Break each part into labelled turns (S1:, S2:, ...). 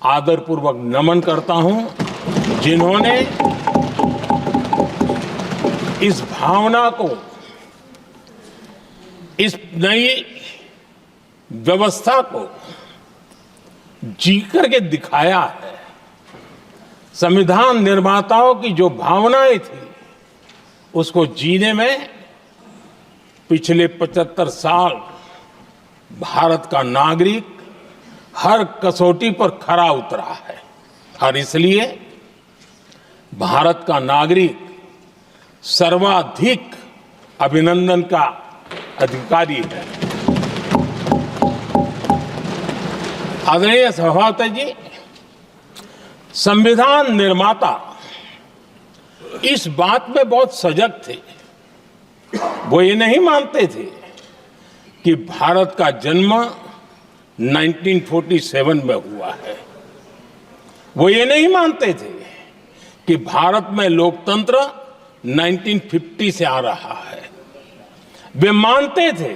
S1: आदरपूर्वक नमन करता हूं जिन्होंने इस भावना को, इस नई व्यवस्था को जी करके दिखाया है। संविधान निर्माताओं की जो भावनाएं थी उसको जीने में पिछले 75 साल भारत का नागरिक हर कसौटी पर खरा उतरा है और इसलिए भारत का नागरिक सर्वाधिक अभिनंदन का अधिकारी है। आदरणीय सभापति जी, संविधान निर्माता इस बात में बहुत सजग थे। वो ये नहीं मानते थे कि भारत का जन्म 1947 में हुआ है। वो ये नहीं मानते थे कि भारत में लोकतंत्र 1950 से आ रहा है। वे मानते थे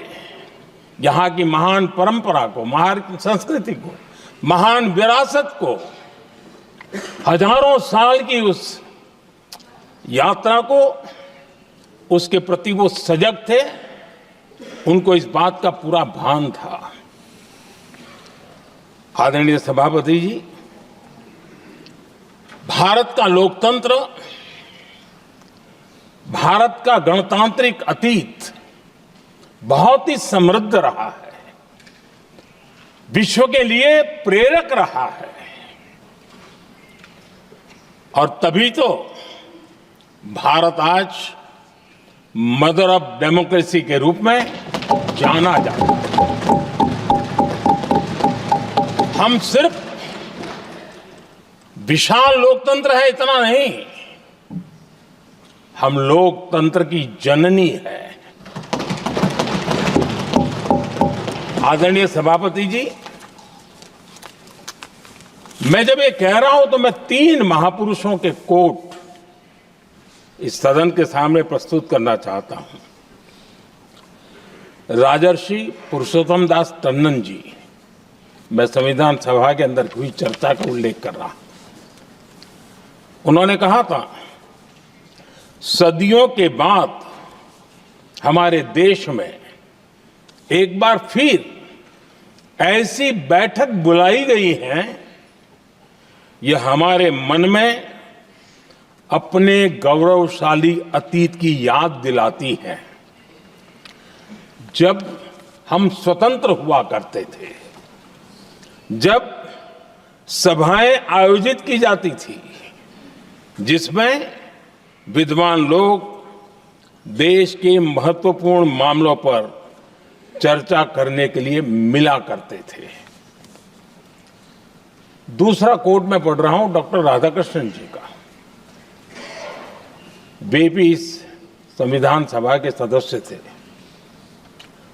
S1: यहां की महान परंपरा को, महान संस्कृति को, महान विरासत को, हजारों साल की उस यात्रा को, उसके प्रति वो सजग थे। उनको इस बात का पूरा भान था। आदरणीय सभापति जी, भारत का लोकतंत्र, भारत का गणतांत्रिक अतीत बहुत ही समृद्ध रहा है, विश्व के लिए प्रेरक रहा है और तभी तो भारत आज मदर ऑफ डेमोक्रेसी के रूप में जाना जाता है। हम सिर्फ विशाल लोकतंत्र है इतना नहीं, हम लोकतंत्र की जननी है। आदरणीय सभापति जी, मैं जब ये कह रहा हूं तो मैं 3 महापुरुषों के कोट इस सदन के सामने प्रस्तुत करना चाहता हूं। राजर्षि पुरुषोत्तम दास टंडन जी, मैं संविधान सभा के अंदर हुई चर्चा का उल्लेख कर रहा हूं। उन्होंने कहा था, सदियों के बाद हमारे देश में एक बार फिर ऐसी बैठक बुलाई गई है, यह हमारे मन में अपने गौरवशाली अतीत की याद दिलाती है। जब हम स्वतंत्र हुआ करते थे, जब सभाएं आयोजित की जाती थी जिसमें विद्वान लोग देश के महत्वपूर्ण मामलों पर चर्चा करने के लिए मिला करते थे। दूसरा कोट मैं पढ़ रहा हूं डॉक्टर राधाकृष्णन जी का। वे भी इस संविधान सभा के सदस्य थे।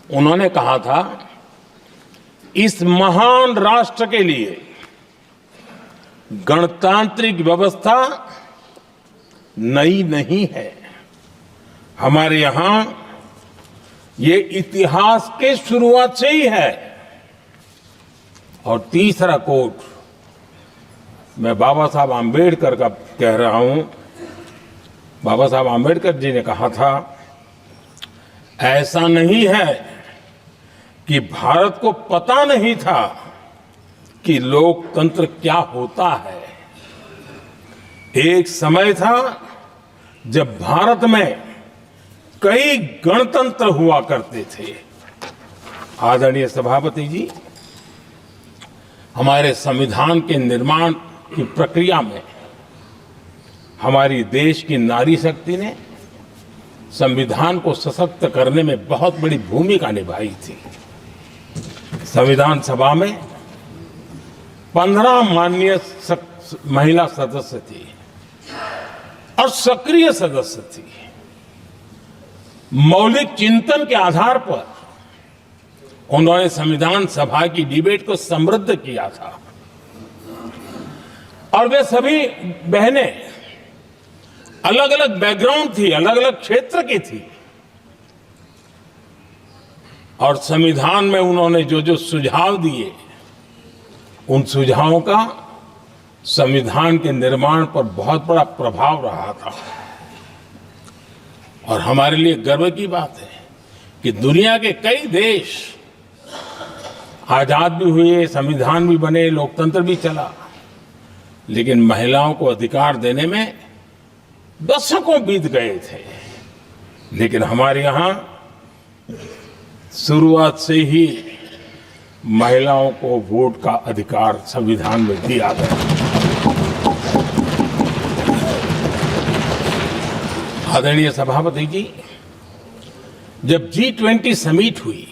S1: उन्होंने कहा था, इस महान राष्ट्र के लिए गणतांत्रिक व्यवस्था नई नहीं है। हमारे यहां ये इतिहास के शुरुआत से ही है। और तीसरा कोट मैं बाबा साहब आम्बेडकर का कह रहा हूं। बाबा साहब आम्बेडकर जी ने कहा था, ऐसा नहीं है कि भारत को पता नहीं था कि लोकतंत्र क्या होता है। एक समय था जब भारत में कई गणतंत्र हुआ करते थे। आदरणीय सभापति जी, हमारे संविधान के निर्माण की प्रक्रिया में हमारी देश की नारी शक्ति ने संविधान को सशक्त करने में बहुत बड़ी भूमिका निभाई थी। संविधान सभा में 15 माननीय महिला सदस्य थी और सक्रिय सदस्य थी। मौलिक चिंतन के आधार पर उन्होंने संविधान सभा की डिबेट को समृद्ध किया था और वे सभी बहनें अलग अलग बैकग्राउंड थी, अलग अलग क्षेत्र की थी और संविधान में उन्होंने जो जो सुझाव दिए, उन सुझावों का संविधान के निर्माण पर बहुत बड़ा प्रभाव रहा था। और हमारे लिए गर्व की बात है कि दुनिया के कई देश आजाद भी हुए, संविधान भी बने, लोकतंत्र भी चला, लेकिन महिलाओं को अधिकार देने में दशकों बीत गए थे। लेकिन हमारे यहाँ शुरुआत से ही महिलाओं को वोट का अधिकार संविधान में दिया गया। आदरणीय सभापति जी, जब G20 समिट हुई,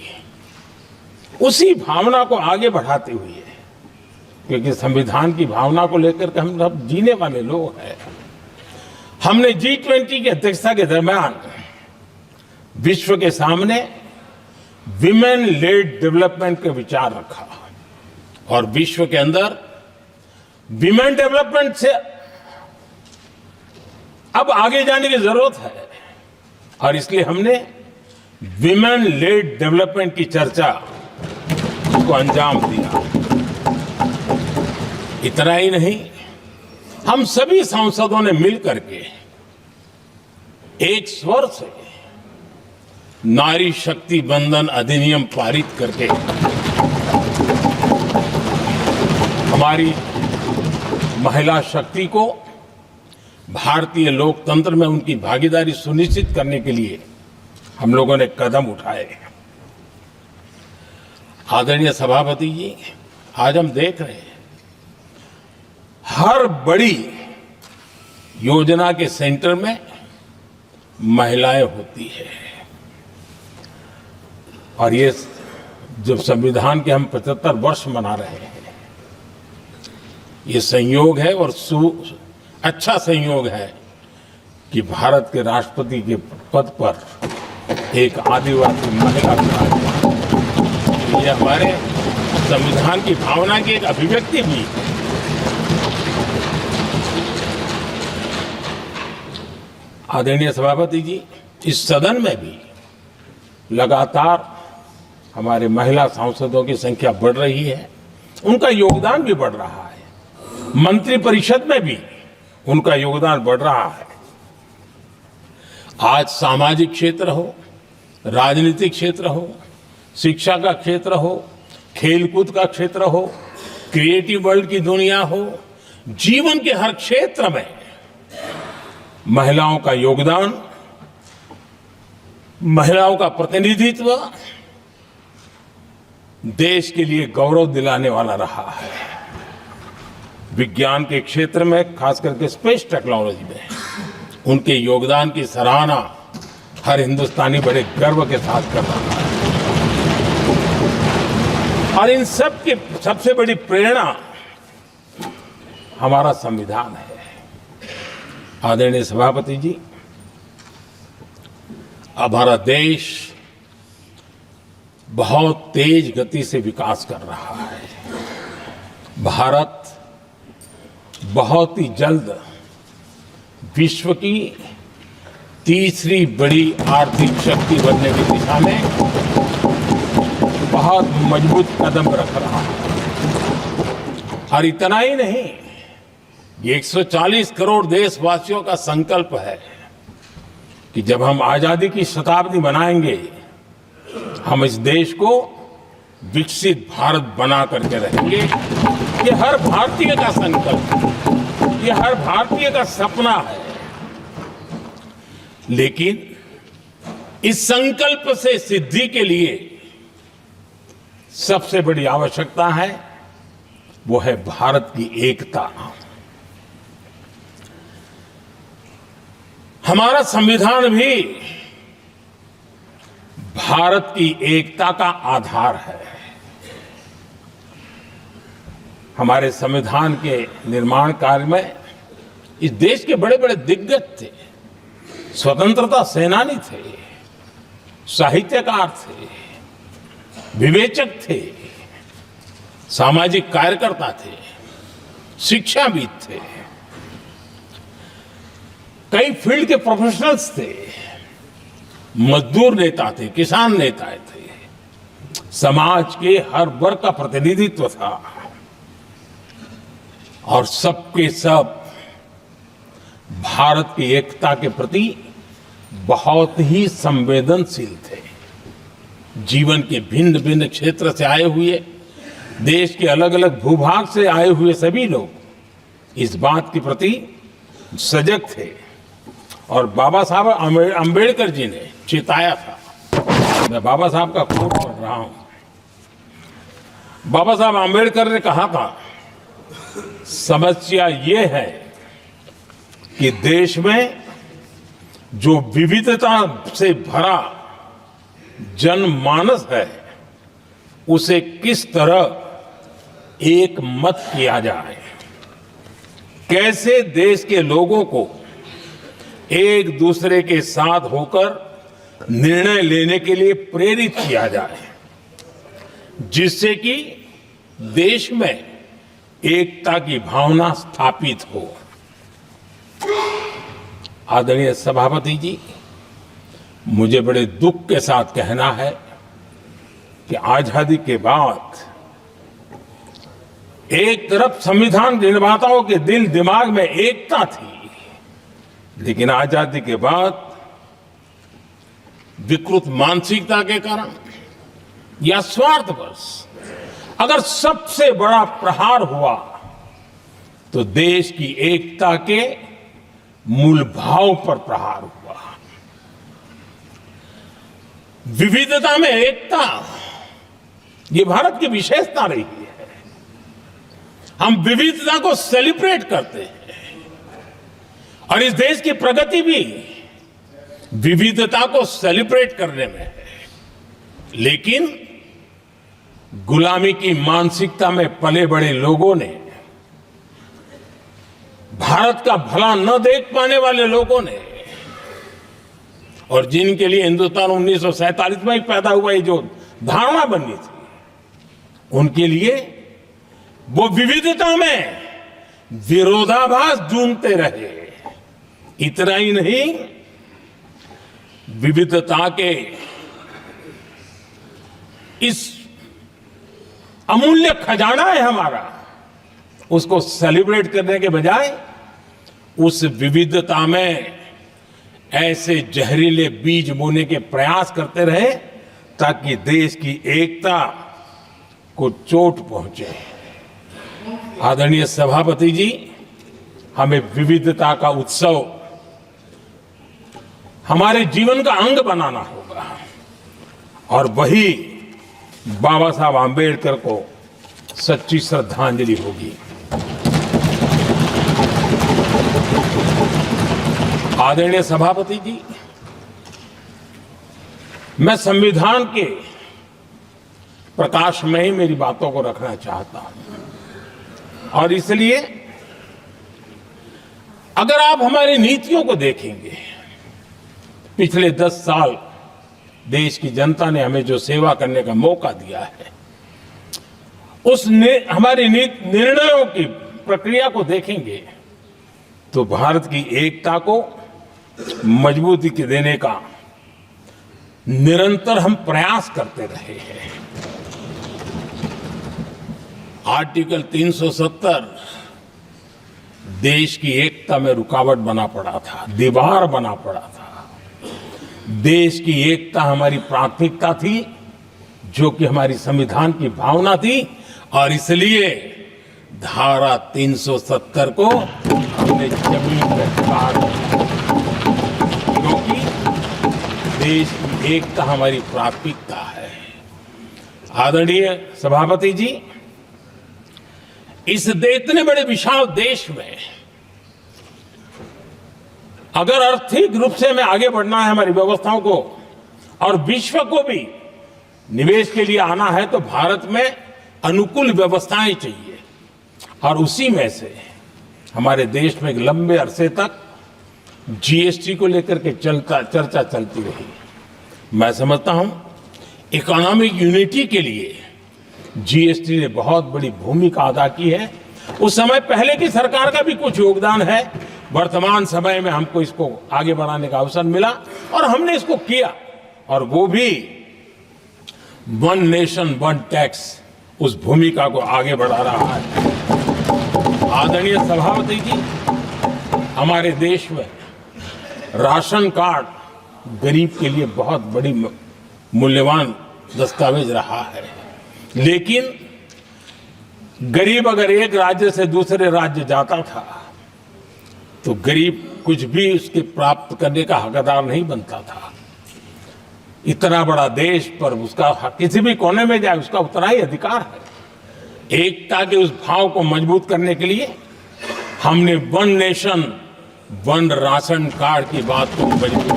S1: उसी भावना को आगे बढ़ाते हुए, क्योंकि संविधान की भावना को लेकर के हम सब जीने वाले लोग हैं, हमने G20 की अध्यक्षता के दरमियान विश्व के सामने विमेन लेड डेवलपमेंट का विचार रखा और विश्व के अंदर विमेन डेवलपमेंट से अब आगे जाने की जरूरत है। और इसलिए हमने विमेन लेड डेवलपमेंट की चर्चा को अंजाम दिया। इतना ही नहीं, हम सभी सांसदों ने मिलकर के एक स्वर से नारी शक्ति बंधन अधिनियम पारित करके हमारी महिला शक्ति को भारतीय लोकतंत्र में उनकी भागीदारी सुनिश्चित करने के लिए हम लोगों ने कदम उठाए। आदरणीय सभापति जी, आज हम देख रहे हैं हर बड़ी योजना के सेंटर में महिलाएं होती है। और ये जब संविधान के हम 75 वर्ष मना रहे हैं, ये संयोग है और अच्छा संयोग है कि भारत के राष्ट्रपति के पद पर एक आदिवासी महिला है। ये हमारे संविधान की भावना की एक अभिव्यक्ति भी है। आदरणीय सभापति जी, इस सदन में भी लगातार हमारे महिला सांसदों की संख्या बढ़ रही है, उनका योगदान भी बढ़ रहा है। मंत्रिपरिषद में भी उनका योगदान बढ़ रहा है। आज सामाजिक क्षेत्र हो, राजनीतिक क्षेत्र हो, शिक्षा का क्षेत्र हो, खेलकूद का क्षेत्र हो, क्रिएटिव वर्ल्ड की दुनिया हो, जीवन के हर क्षेत्र में महिलाओं का योगदान, महिलाओं का प्रतिनिधित्व देश के लिए गौरव दिलाने वाला रहा है। विज्ञान के क्षेत्र में, खास करके स्पेस टेक्नोलॉजी में उनके योगदान की सराहना हर हिंदुस्तानी बड़े गर्व के साथ कर रहा है। और इन सब की सबसे बड़ी प्रेरणा हमारा संविधान है। आदरणीय सभापति जी, अब हमारा देश बहुत तेज गति से विकास कर रहा है। भारत बहुत ही जल्द विश्व की तीसरी बड़ी आर्थिक शक्ति बनने की दिशा में बहुत मजबूत कदम रख रहा है। और इतना ही नहीं, ये 140 करोड़ देशवासियों का संकल्प है कि जब हम आजादी की शताब्दी मनाएंगे, हम इस देश को विकसित भारत बना करके रहेंगे। ये हर भारतीय का संकल्प है, ये हर भारतीय का सपना है। लेकिन इस संकल्प से सिद्धि के लिए सबसे बड़ी आवश्यकता है, वो है भारत की एकता। हमारा संविधान भी भारत की एकता का आधार है। हमारे संविधान के निर्माण कार्य में इस देश के बड़े बड़े दिग्गज थे, स्वतंत्रता सेनानी थे, साहित्यकार थे, विवेचक थे, सामाजिक कार्यकर्ता थे, शिक्षाविद थे, कई फील्ड के प्रोफेशनल्स थे, मजदूर नेता थे, किसान नेता थे, समाज के हर वर्ग का प्रतिनिधित्व था। और सबके सब भारत की एकता के प्रति बहुत ही संवेदनशील थे। जीवन के भिन्न भिन्न क्षेत्र से आए हुए, देश के अलग अलग भूभाग से आए हुए सभी लोग इस बात के प्रति सजग थे और बाबा साहब अम्बेडकर जी ने चेताया था। मैं बाबा साहब का कोट पढ़ रहा हूं। बाबा साहब अम्बेडकर ने कहा था, समस्या ये है कि देश में जो विविधता से भरा जनमानस है उसे किस तरह एक मत किया जाए, कैसे देश के लोगों को एक दूसरे के साथ होकर निर्णय लेने के लिए प्रेरित किया जाए, जिससे कि देश में एकता की भावना स्थापित हो। आदरणीय सभापति जी, मुझे बड़े दुख के साथ कहना है कि आजादी के बाद एक तरफ संविधान निर्माताओं के दिल दिमाग में एकता थी, लेकिन आजादी के बाद विकृत मानसिकता के कारण या स्वार्थवश अगर सबसे बड़ा प्रहार हुआ तो देश की एकता के मूल भाव पर प्रहार हुआ। विविधता में एकता, ये भारत की विशेषता रही है। हम विविधता को सेलिब्रेट करते हैं और इस देश की प्रगति भी विविधता को सेलिब्रेट करने में है। लेकिन गुलामी की मानसिकता में पले बड़े लोगों ने, भारत का भला न देख पाने वाले लोगों ने, और जिनके लिए हिंदुस्तान 1947 में ही पैदा हुआ ये जो धारणा बननी थी, उनके लिए वो विविधता में विरोधाभास ढूंढते रहे। इतना ही नहीं, विविधता के इस अमूल्य खजाना है हमारा, उसको सेलिब्रेट करने के बजाय उस विविधता में ऐसे जहरीले बीज बोने के प्रयास करते रहे ताकि देश की एकता को चोट पहुंचे। आदरणीय सभापति जी, हमें विविधता का उत्सव हमारे जीवन का अंग बनाना होगा और वही बाबा साहब आम्बेडकर को सच्ची श्रद्धांजलि होगी। आदरणीय सभापति जी, मैं संविधान के प्रकाश में ही मेरी बातों को रखना चाहता हूं और इसलिए अगर आप हमारी नीतियों को देखेंगे, पिछले 10 साल देश की जनता ने हमें जो सेवा करने का मौका दिया है, हमारी निर्णयों की प्रक्रिया को देखेंगे तो भारत की एकता को मजबूती के देने का निरंतर हम प्रयास करते रहे हैं। आर्टिकल 370 देश की एकता में रुकावट बना पड़ा था, दीवार बना पड़ा था। देश की एकता हमारी प्राथमिकता थी, जो कि हमारी संविधान की भावना थी और इसलिए धारा 370 को हमने जमीन पर उतार दिया, क्योंकि देश की एकता हमारी प्राथमिकता है। आदरणीय सभापति जी, इस इतने बड़े विशाल देश में अगर आर्थिक रूप से हमें आगे बढ़ना है, हमारी व्यवस्थाओं को और विश्व को भी निवेश के लिए आना है, तो भारत में अनुकूल व्यवस्थाएं चाहिए और उसी में से हमारे देश में एक लंबे अरसे तक जीएसटी को लेकर के चर्चा चलती रही। मैं समझता हूं इकोनॉमिक यूनिटी के लिए जीएसटी ने बहुत बड़ी भूमिका अदा की है। उस समय पहले की सरकार का भी कुछ योगदान है। वर्तमान समय में हमको इसको आगे बढ़ाने का अवसर मिला और हमने इसको किया, और वो भी वन नेशन वन टैक्स उस भूमिका को आगे बढ़ा रहा है। आदरणीय सभापति जी, हमारे देश में राशन कार्ड गरीब के लिए बहुत बड़ी मूल्यवान दस्तावेज रहा है। लेकिन गरीब अगर एक राज्य से दूसरे राज्य जाता था तो गरीब कुछ भी उसके प्राप्त करने का हकदार नहीं बनता था। इतना बड़ा देश पर उसका किसी भी कोने में जाए उसका उतना ही अधिकार है। एकता के उस भाव को मजबूत करने के लिए हमने one nation one ration card की बात को मजबूत।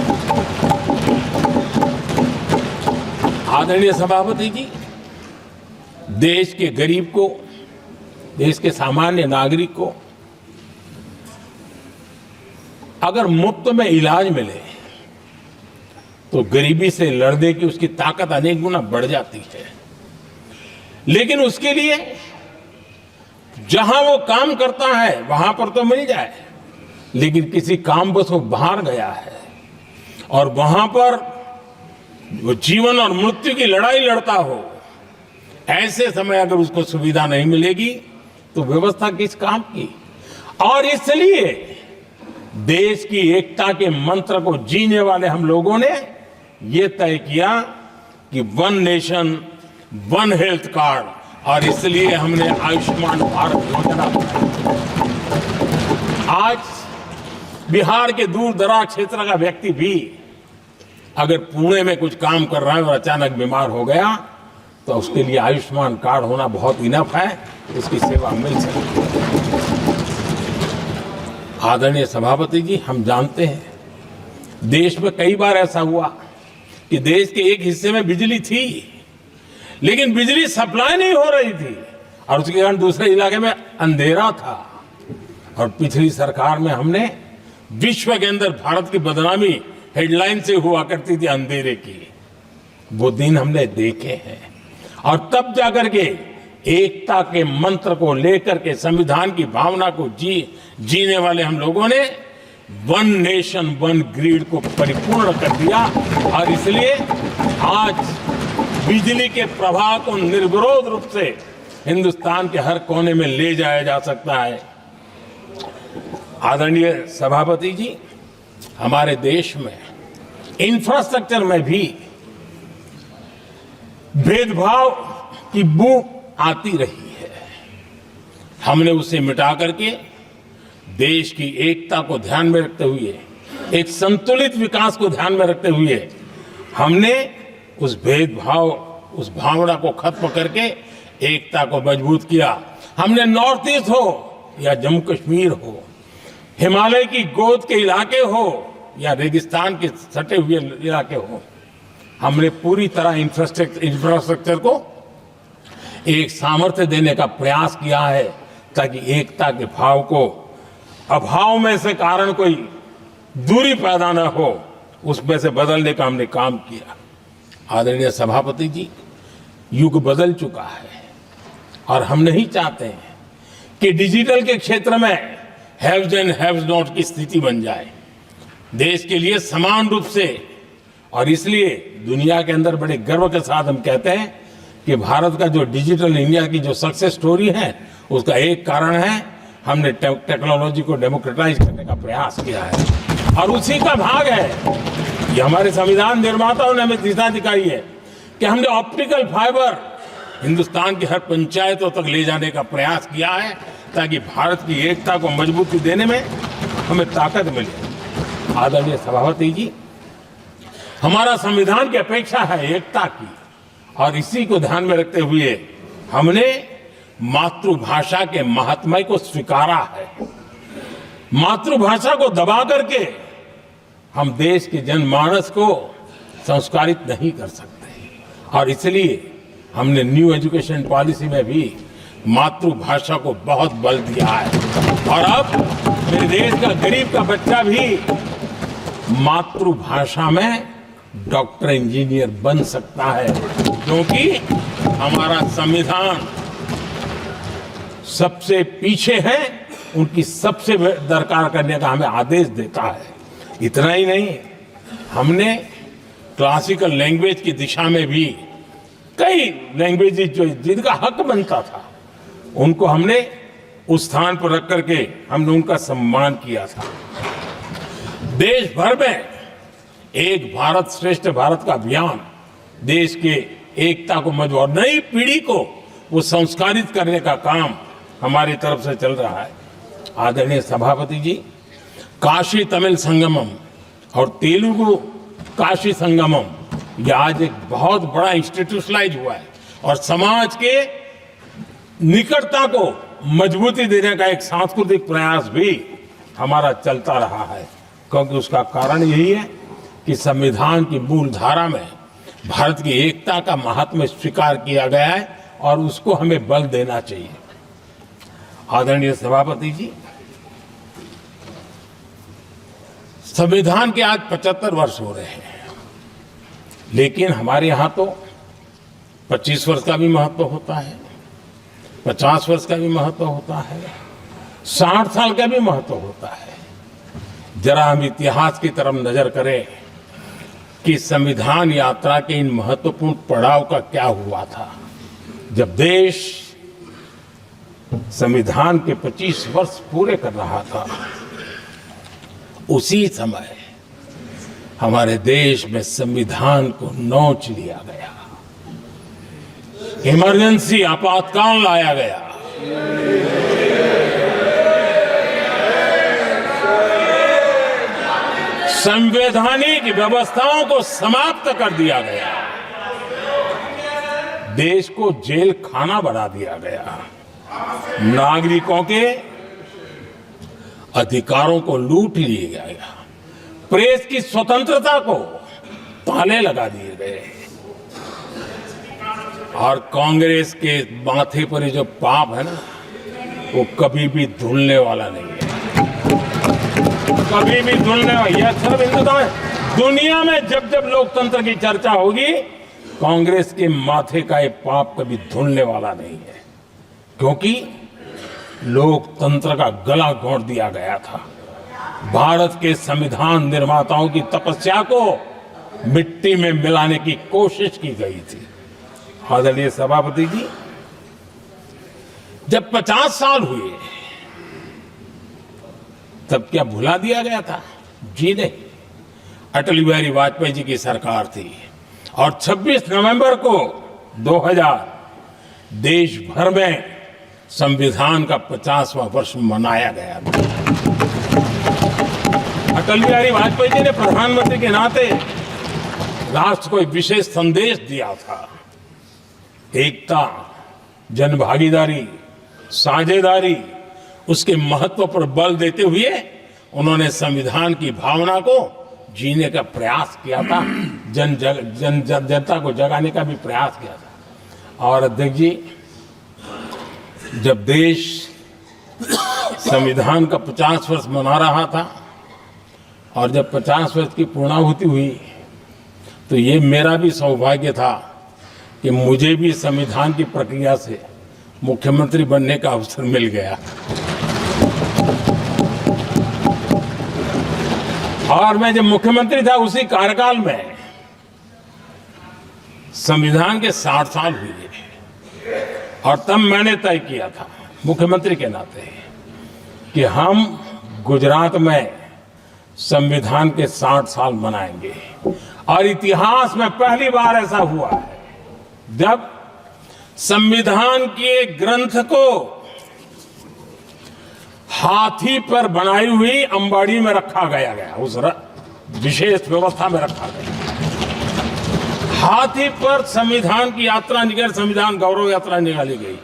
S1: आदरणीय सभापति जी, देश के गरीब को, देश के सामान्य नागरिक को अगर मुफ्त में इलाज मिले तो गरीबी से लड़ने की उसकी ताकत अनेक गुना बढ़ जाती है। लेकिन उसके लिए जहां वो काम करता है वहां पर तो मिल जाए, लेकिन किसी काम बस वो बाहर गया है और वहां पर वो जीवन और मृत्यु की लड़ाई लड़ता हो, ऐसे समय अगर उसको सुविधा नहीं मिलेगी तो व्यवस्था किस काम की। और इसलिए देश की एकता के मंत्र को जीने वाले हम लोगों ने ये तय किया कि one nation one health card, और इसलिए हमने आयुष्मान भारत योजना बनाई। आज बिहार के दूर दराज क्षेत्र का व्यक्ति भी अगर पुणे में कुछ काम कर रहा है और अचानक बीमार हो गया तो उसके लिए आयुष्मान कार्ड होना बहुत इनफ है, उसकी सेवा मिल सकती है। आदरणीय सभापति जी, हम जानते हैं देश में कई बार ऐसा हुआ कि देश के एक हिस्से में बिजली थी लेकिन बिजली सप्लाई नहीं हो रही थी और उसके कारण दूसरे इलाके में अंधेरा था। और पिछली सरकार में हमने विश्व के अंदर भारत की बदनामी हेडलाइन से हुआ करती थी अंधेरे की, वो दिन हमने देखे हैं। और तब जाकर के एकता के मंत्र को लेकर के संविधान की भावना को जीने वाले हम लोगों ने वन नेशन वन ग्रिड को परिपूर्ण कर दिया। और इसलिए आज बिजली के प्रवाह को निर्विरोध रूप से हिंदुस्तान के हर कोने में ले जाया जा सकता है। आदरणीय सभापति जी, हमारे देश में इंफ्रास्ट्रक्चर में भी भेदभाव की बू आती रही है। हमने उसे मिटा करके देश की एकता को ध्यान में रखते हुए, एक संतुलित विकास को ध्यान में रखते हुए हमने उस भेदभाव, उस भावना को खत्म करके एकता को मजबूत किया। हमने नॉर्थ ईस्ट हो या जम्मू कश्मीर हो, हिमालय की गोद के इलाके हो या रेगिस्तान के सटे हुए इलाके हो, हमने पूरी तरह इंफ्रास्ट्रक्चर को एक सामर्थ्य देने का प्रयास किया है ताकि एकता के भाव को अभाव में से कारण कोई दूरी पैदा न हो, उसमें से बदलने का हमने काम किया। आदरणीय सभापति जी, युग बदल चुका है और हम नहीं चाहते हैं कि डिजिटल के क्षेत्र में हैव्स एंड हैव्स नॉट की स्थिति बन जाए। देश के लिए समान रूप से, और इसलिए दुनिया के अंदर बड़े गर्व के साथ हम कहते हैं कि भारत का जो डिजिटल इंडिया की जो सक्सेस स्टोरी है उसका एक कारण है हमने टेक्नोलॉजी को डेमोक्रेटाइज करने का प्रयास किया है। और उसी का भाग है ये हमारे संविधान निर्माताओं ने हमें दिशा दिखाई है कि हमने ऑप्टिकल फाइबर हिंदुस्तान की हर पंचायतों तक ले जाने का प्रयास किया है ताकि भारत की एकता को मजबूती देने में हमें ताकत मिले। आदरणीय सभापति जी, हमारा संविधान की अपेक्षा है एकता की, और इसी को ध्यान में रखते हुए हमने मातृभाषा के महात्म्य को स्वीकारा है। मातृभाषा को दबा करके हम देश के जनमानस को संस्कारित नहीं कर सकते, और इसलिए हमने न्यू एजुकेशन पॉलिसी में भी मातृभाषा को बहुत बल दिया है। और अब मेरे देश का गरीब का बच्चा भी मातृभाषा में डॉक्टर इंजीनियर बन सकता है, क्योंकि हमारा संविधान सबसे पीछे है, उनकी सबसे दरकार करने का हमें आदेश देता है। इतना ही नहीं, हमने क्लासिकल लैंग्वेज की दिशा में भी कई लैंग्वेजेस जो जिनका हक बनता था उनको हमने उस स्थान पर रख करके हमने उनका सम्मान किया था। देश भर में एक भारत श्रेष्ठ भारत का अभियान देश के एकता को मजबूत और नई पीढ़ी को वो संस्कारित करने का काम हमारी तरफ से चल रहा है। आदरणीय सभापति जी, काशी तमिल संगमम और तेलुगु काशी संगमम ये आज एक बहुत बड़ा इंस्टीट्यूशनलाइज हुआ है और समाज के निकटता को मजबूती देने का एक सांस्कृतिक प्रयास भी हमारा चलता रहा है, क्योंकि उसका कारण यही है कि संविधान की मूल धारा में भारत की एकता का महात्म्य स्वीकार किया गया है और उसको हमें बल देना चाहिए। आदरणीय सभापति जी, संविधान के आज 75 वर्ष हो रहे हैं, लेकिन हमारे यहाँ तो 25 वर्ष का भी महत्व होता है, 50 वर्ष का भी महत्व होता है, 60 साल का भी महत्व होता है। जरा हम इतिहास की तरफ नजर करें कि संविधान यात्रा के इन महत्वपूर्ण पड़ाव का क्या हुआ था। जब देश संविधान के 25 वर्ष पूरे कर रहा था, उसी समय हमारे देश में संविधान को नोच लिया गया, इमरजेंसी आपातकाल लाया गया। संवैधानिक व्यवस्थाओं को समाप्त कर दिया गया, देश को जेल खाना बना दिया गया, नागरिकों के अधिकारों को लूट लिया गया, प्रेस की स्वतंत्रता को ताले लगा दिए गए और कांग्रेस के माथे पर ये जो पाप है ना, वो कभी भी धुलने वाला नहीं है, कभी भी धुलने वाला। यह सब हिंदुस्तान दुनिया में जब जब लोकतंत्र की चर्चा होगी, कांग्रेस के माथे का ये पाप कभी धुलने वाला नहीं है, क्योंकि लोकतंत्र का गला घोंट दिया गया था। भारत के संविधान निर्माताओं की तपस्या को मिट्टी में मिलाने की कोशिश की गई थी। आदरणीय सभापति जी, जब 50 साल हुए तब क्या भुला दिया गया था? जी नहीं, अटल बिहारी वाजपेयी जी की सरकार थी और 26 नवंबर को 2000 देश भर में संविधान का 50वां वर्ष मनाया गया था। अटल बिहारी वाजपेयी जी ने प्रधानमंत्री के नाते राष्ट्र को एक विशेष संदेश दिया था। एकता, जनभागीदारी, साझेदारी, उसके महत्व पर बल देते हुए उन्होंने संविधान की भावना को जीने का प्रयास किया था, जनता को जगाने का भी प्रयास किया था। और अध्यक्ष जी, जब देश संविधान का 50 वर्ष मना रहा था और जब 50 वर्ष की पूर्णाहुति हुई, तो ये मेरा भी सौभाग्य था कि मुझे भी संविधान की प्रक्रिया से मुख्यमंत्री बनने का अवसर मिल गया। और मैं जब मुख्यमंत्री था, उसी कार्यकाल में संविधान के 60 साल हुए और तब मैंने तय किया था मुख्यमंत्री के नाते कि हम गुजरात में संविधान के 60 साल मनाएंगे। और इतिहास में पहली बार ऐसा हुआ है जब संविधान के ग्रंथ को हाथी पर बनाई हुई अंबाड़ी में रखा गया, उस विशेष व्यवस्था में रखा गया। हाथी पर संविधान की यात्रा निकल, संविधान गौरव यात्रा निकाली गई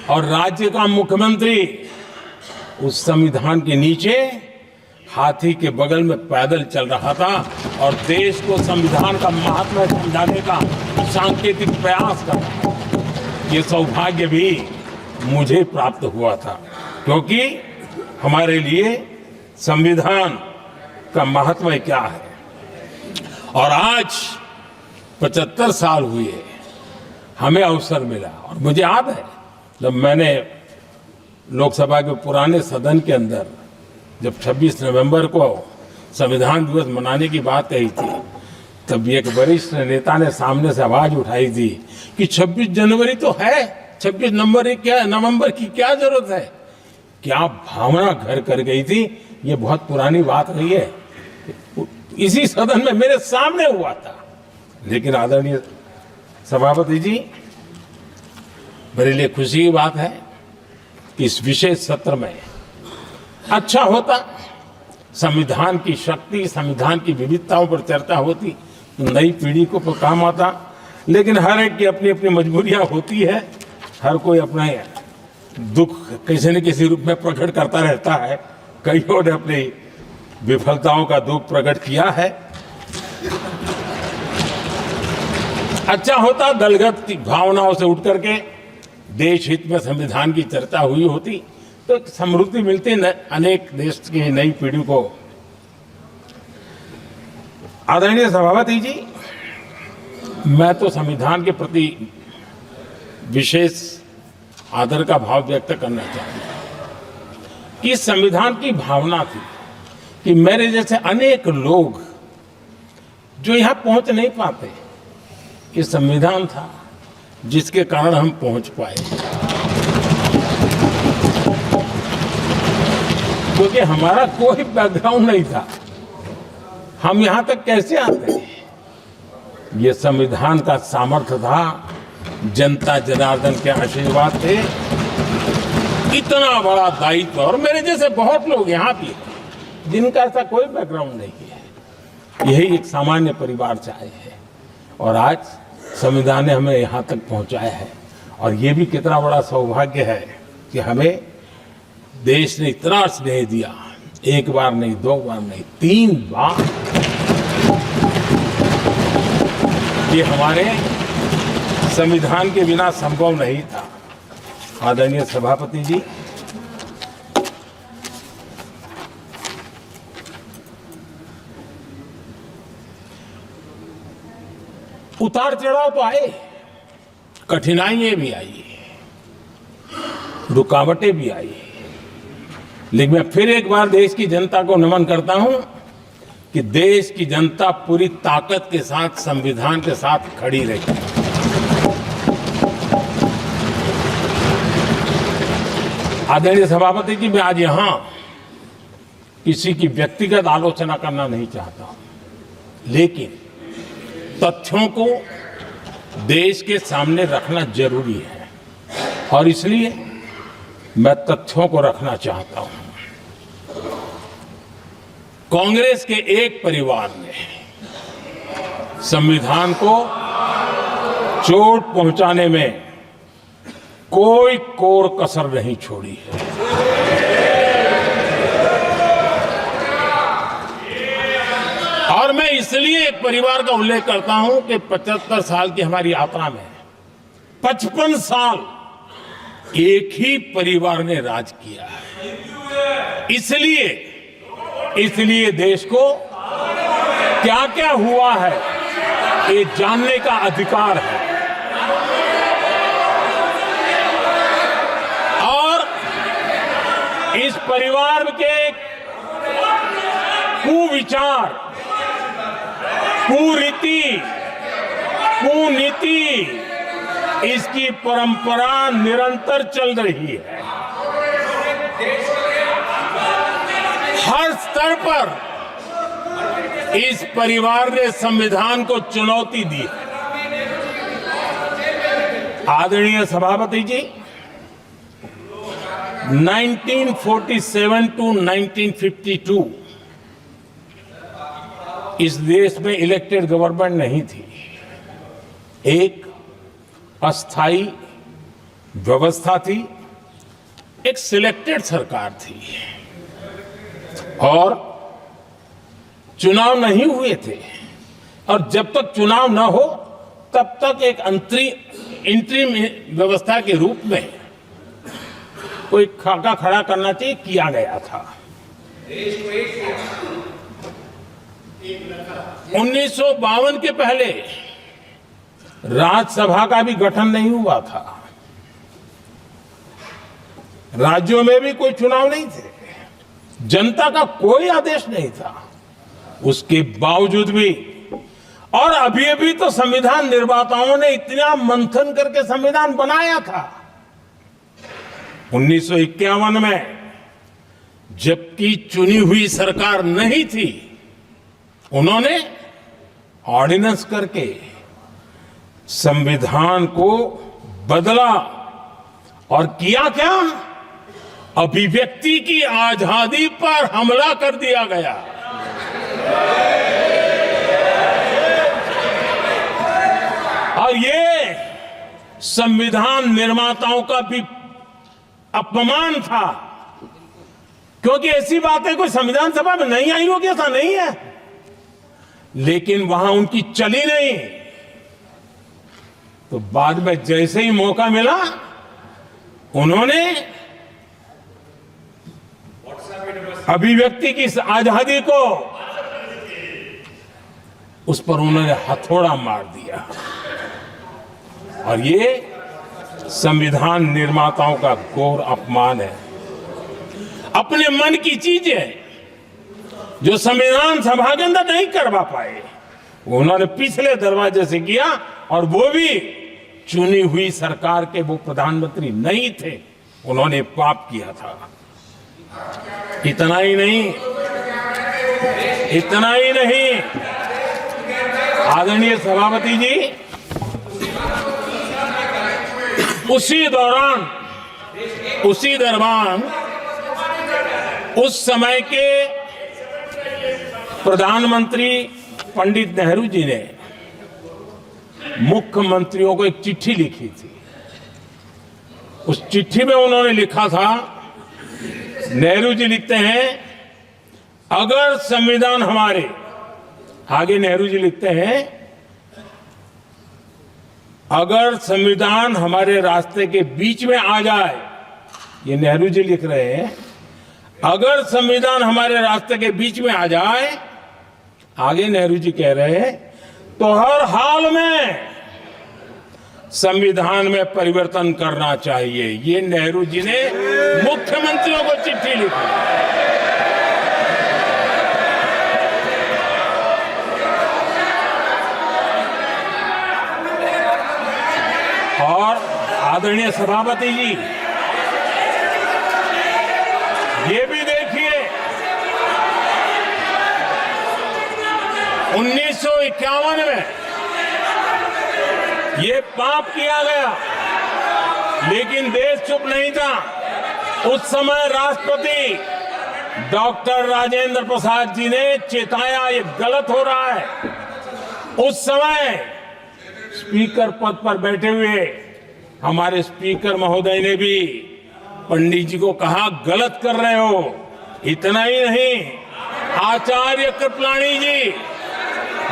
S1: और राज्य का मुख्यमंत्री उस संविधान के नीचे हाथी के बगल में पैदल चल रहा था और देश को संविधान का महात्म्य समझाने का सांकेतिक प्रयास कर रहा था। ये सौभाग्य भी मुझे प्राप्त हुआ था, क्योंकि हमारे लिए संविधान का महत्व क्या है। और आज 75 साल हुए, हमें अवसर मिला। और मुझे याद है जब मैंने लोकसभा के पुराने सदन के अंदर जब 26 नवंबर को संविधान दिवस मनाने की बात कही थी, तब एक वरिष्ठ नेता ने सामने से आवाज उठाई थी कि 26 जनवरी तो है, 26 नवंबर की क्या जरूरत है। क्या भावना घर कर गई थी, ये बहुत पुरानी बात नहीं है। इसी सदन में मेरे सामने हुआ था। लेकिन आदरणीय सभापति जी, मेरे लिए खुशी की बात है कि इस विशेष सत्र में अच्छा होता, संविधान की शक्ति, संविधान की विविधताओं पर चर्चा होती, नई पीढ़ी को काम आता। लेकिन हर एक की अपनी अपनी मजबूरियां होती है, हर कोई अपना दुख किसी न किसी रूप में प्रकट करता रहता है। कईयों ने अपनी विफलताओं का दुख प्रकट किया है। अच्छा होता दलगत की भावनाओं से उठ करके देश हित में संविधान की चर्चा हुई होती, तो समृद्धि मिलती अनेक देश की नई पीढ़ी को। आदरणीय सभापति जी, मैं तो संविधान के प्रति विशेष आदर का भाव व्यक्त करना चाहूंगा कि संविधान की भावना थी कि मेरे जैसे अनेक लोग जो यहां पहुंच नहीं पाते, ये संविधान था जिसके कारण हम पहुंच पाए। क्योंकि हमारा कोई बैकग्राउंड नहीं था, हम यहां तक कैसे आते हैं? ये संविधान का सामर्थ्य था, जनता जनार्दन के आशीर्वाद थे। इतना बड़ा दायित्व, और मेरे जैसे बहुत लोग यहाँ भी हैं जिनका ऐसा कोई बैकग्राउंड नहीं है, यही एक सामान्य परिवार से आए हैं, और आज संविधान ने हमें यहाँ तक पहुँचाया है। और ये भी कितना बड़ा सौभाग्य है कि हमें देश ने इतना स्नेह दिया, एक बार नहीं, दो बार नहीं, 3 बार। ये हमारे संविधान के बिना संभव नहीं था। आदरणीय सभापति जी, उतार चढ़ाव तो आए, कठिनाइयां भी आई, रुकावटें भी आई, लेकिन मैं फिर एक बार देश की जनता को नमन करता हूं कि देश की जनता पूरी ताकत के साथ संविधान के साथ खड़ी रही। आदरणीय सभापति जी, मैं आज यहां किसी की व्यक्तिगत आलोचना करना नहीं चाहता हूं, लेकिन तथ्यों को देश के सामने रखना जरूरी है, और इसलिए मैं तथ्यों को रखना चाहता हूं। कांग्रेस के एक परिवार ने संविधान को चोट पहुंचाने में कोई कोर कसर नहीं छोड़ी है। और मैं इसलिए एक परिवार का उल्लेख करता हूं कि 75 साल की हमारी यात्रा में 55 साल एक ही परिवार ने राज किया है। इसलिए देश को क्या क्या हुआ है ये जानने का अधिकार है, और इस परिवार के कुविचार, कुरीति, कुनीति, इसकी परंपरा निरंतर चल रही है। हर स्तर पर इस परिवार ने संविधान को चुनौती दी है। आदरणीय सभापति जी, 1947 टू 1952 इस देश में इलेक्टेड गवर्नमेंट नहीं थी। एक अस्थाई व्यवस्था थी, एक सिलेक्टेड सरकार थी, और चुनाव नहीं हुए थे। और जब तक चुनाव न हो तब तक एक इंटरिम व्यवस्था के रूप में कोई खाका खड़ा करना चाहिए, किया गया था। 1952 के पहले राज्यसभा का भी गठन नहीं हुआ था, राज्यों में भी कोई चुनाव नहीं थे, जनता का कोई आदेश नहीं था। उसके बावजूद भी, और अभी तो संविधान निर्माताओं ने इतना मंथन करके संविधान बनाया था। 1951 में जबकि चुनी हुई सरकार नहीं थी, उन्होंने ऑर्डिनेंस करके संविधान को बदला और किया क्या? अभिव्यक्ति की आजादी पर हमला कर दिया गया। और ये संविधान निर्माताओं का भी अपमान था, क्योंकि ऐसी बातें कोई संविधान सभा में नहीं आई होगी, ऐसा नहीं है, लेकिन वहां उनकी चली नहीं। तो बाद में जैसे ही मौका मिला, उन्होंने अभिव्यक्ति की आजादी को, उस पर उन्होंने हथौड़ा मार दिया। और ये संविधान निर्माताओं का घोर अपमान है। अपने मन की चीजें जो संविधान सभा के अंदर नहीं करवा पाए, उन्होंने पिछले दरवाजे से किया, और वो भी चुनी हुई सरकार के वो प्रधानमंत्री नहीं थे, उन्होंने पाप किया था। इतना ही नहीं, इतना ही नहीं, आदरणीय सभापति जी, उसी दौरान उस समय के प्रधानमंत्री पंडित नेहरू जी ने मुख्यमंत्रियों को एक चिट्ठी लिखी थी। उस चिट्ठी में उन्होंने लिखा था, नेहरू जी लिखते हैं, अगर संविधान हमारे, आगे नेहरू जी लिखते हैं, अगर संविधान हमारे रास्ते के बीच में आ जाए, ये नेहरू जी लिख रहे हैं, अगर संविधान हमारे रास्ते के बीच में आ जाए, आगे नेहरू जी कह रहे हैं, तो हर हाल में संविधान में परिवर्तन करना चाहिए। ये नेहरू जी ने मुख्यमंत्रियों को चिट्ठी लिखी। और आदरणीय सभापति जी, ये भी देखिए, 1951 में ये पाप किया गया, लेकिन देश चुप नहीं था। उस समय राष्ट्रपति डॉक्टर राजेंद्र प्रसाद जी ने चेताया, ये गलत हो रहा है। उस समय स्पीकर पद पर बैठे हुए हमारे स्पीकर महोदय ने भी पंडित जी को कहा, गलत कर रहे हो। इतना ही नहीं, आचार्य कृपलानी जी,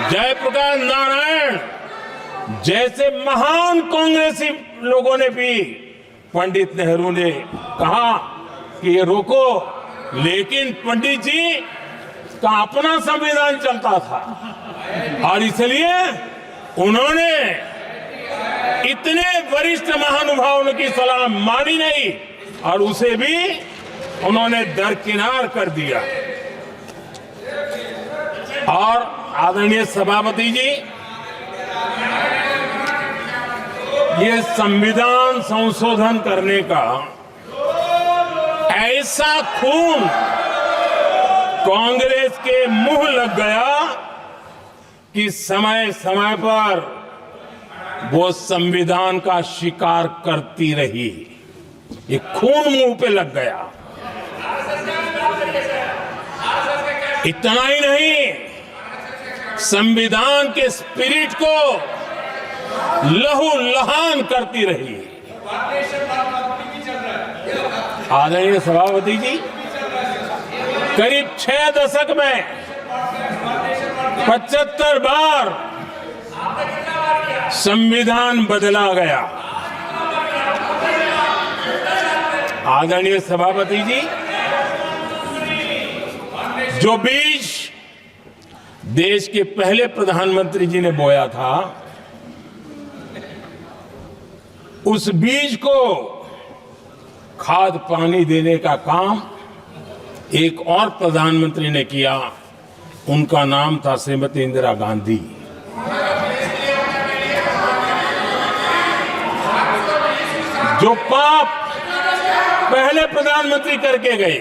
S1: जयप्रकाश नारायण जैसे महान कांग्रेसी लोगों ने भी पंडित नेहरू ने कहा कि ये रोको, लेकिन पंडित जी का अपना संविधान चलता था और इसलिए उन्होंने इतने वरिष्ठ महानुभावों की सलाह मानी नहीं और उसे भी उन्होंने दरकिनार कर दिया। और आदरणीय सभापति जी, ये संविधान संशोधन करने का ऐसा खून कांग्रेस के मुंह लग गया कि समय समय पर वो संविधान का शिकार करती रही। ये खून मुंह पे लग गया। इतना ही नहीं, संविधान के स्पिरिट को लहू लहान करती रही। आदरणीय सभापति जी, करीब 6 दशक में 75 बार संविधान बदला गया। आदरणीय सभापति जी, जो बीज देश के पहले प्रधानमंत्री जी ने बोया था, उस बीज को खाद पानी देने का काम एक और प्रधानमंत्री ने किया। उनका नाम था श्रीमती इंदिरा गांधी। जो पाप पहले प्रधानमंत्री करके गए,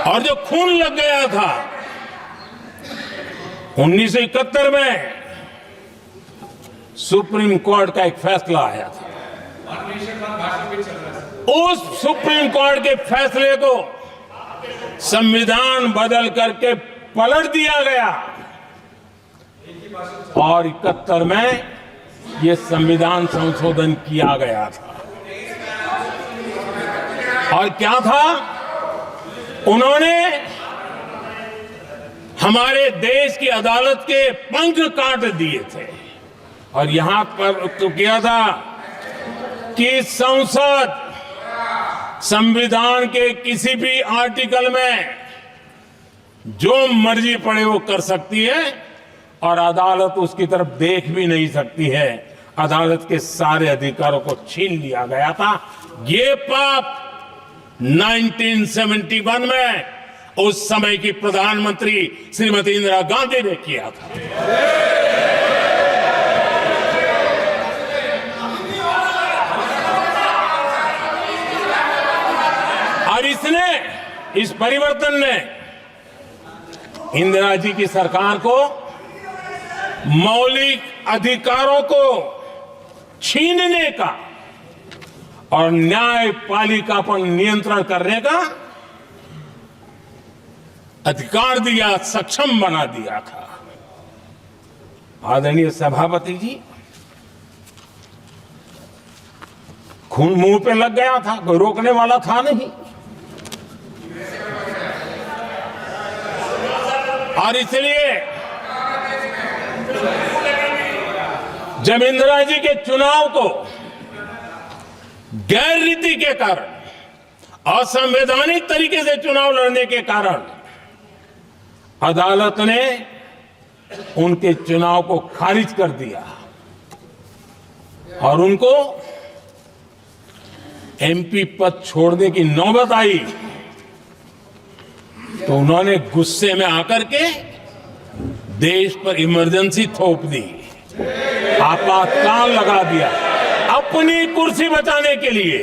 S1: और जो खून लग गया था 1971 में, सुप्रीम कोर्ट का एक फैसला आया था। उस सुप्रीम कोर्ट के फैसले को संविधान बदल करके पलट दिया गया और 71 में यह संविधान संशोधन किया गया था। और क्या था, उन्होंने हमारे देश की अदालत के पंख काट दिए थे और यहां पर तो किया था कि संसद संविधान के किसी भी आर्टिकल में जो मर्जी पड़े वो कर सकती है और अदालत उसकी तरफ देख भी नहीं सकती है। अदालत के सारे अधिकारों को छीन लिया गया था। ये पाप 1971 में उस समय की प्रधानमंत्री श्रीमती इंदिरा गांधी ने किया था। और इस परिवर्तन ने इंदिरा जी की सरकार को मौलिक अधिकारों को छीनने का और न्यायपालिका पर नियंत्रण करने का अधिकार दिया, सक्षम बना दिया था। आदरणीय सभापति जी, खून मुंह पे लग गया था, कोई रोकने वाला था नहीं। और इसलिए जब इंदिरा जी के चुनाव को गैर रीति के कारण, असंवैधानिक तरीके से चुनाव लड़ने के कारण अदालत ने उनके चुनाव को खारिज कर दिया और उनको एमपी पद छोड़ने की नौबत आई, तो उन्होंने गुस्से में आकर के देश पर इमरजेंसी थोप दी, आपातकाल लगा दिया अपनी कुर्सी बचाने के लिए।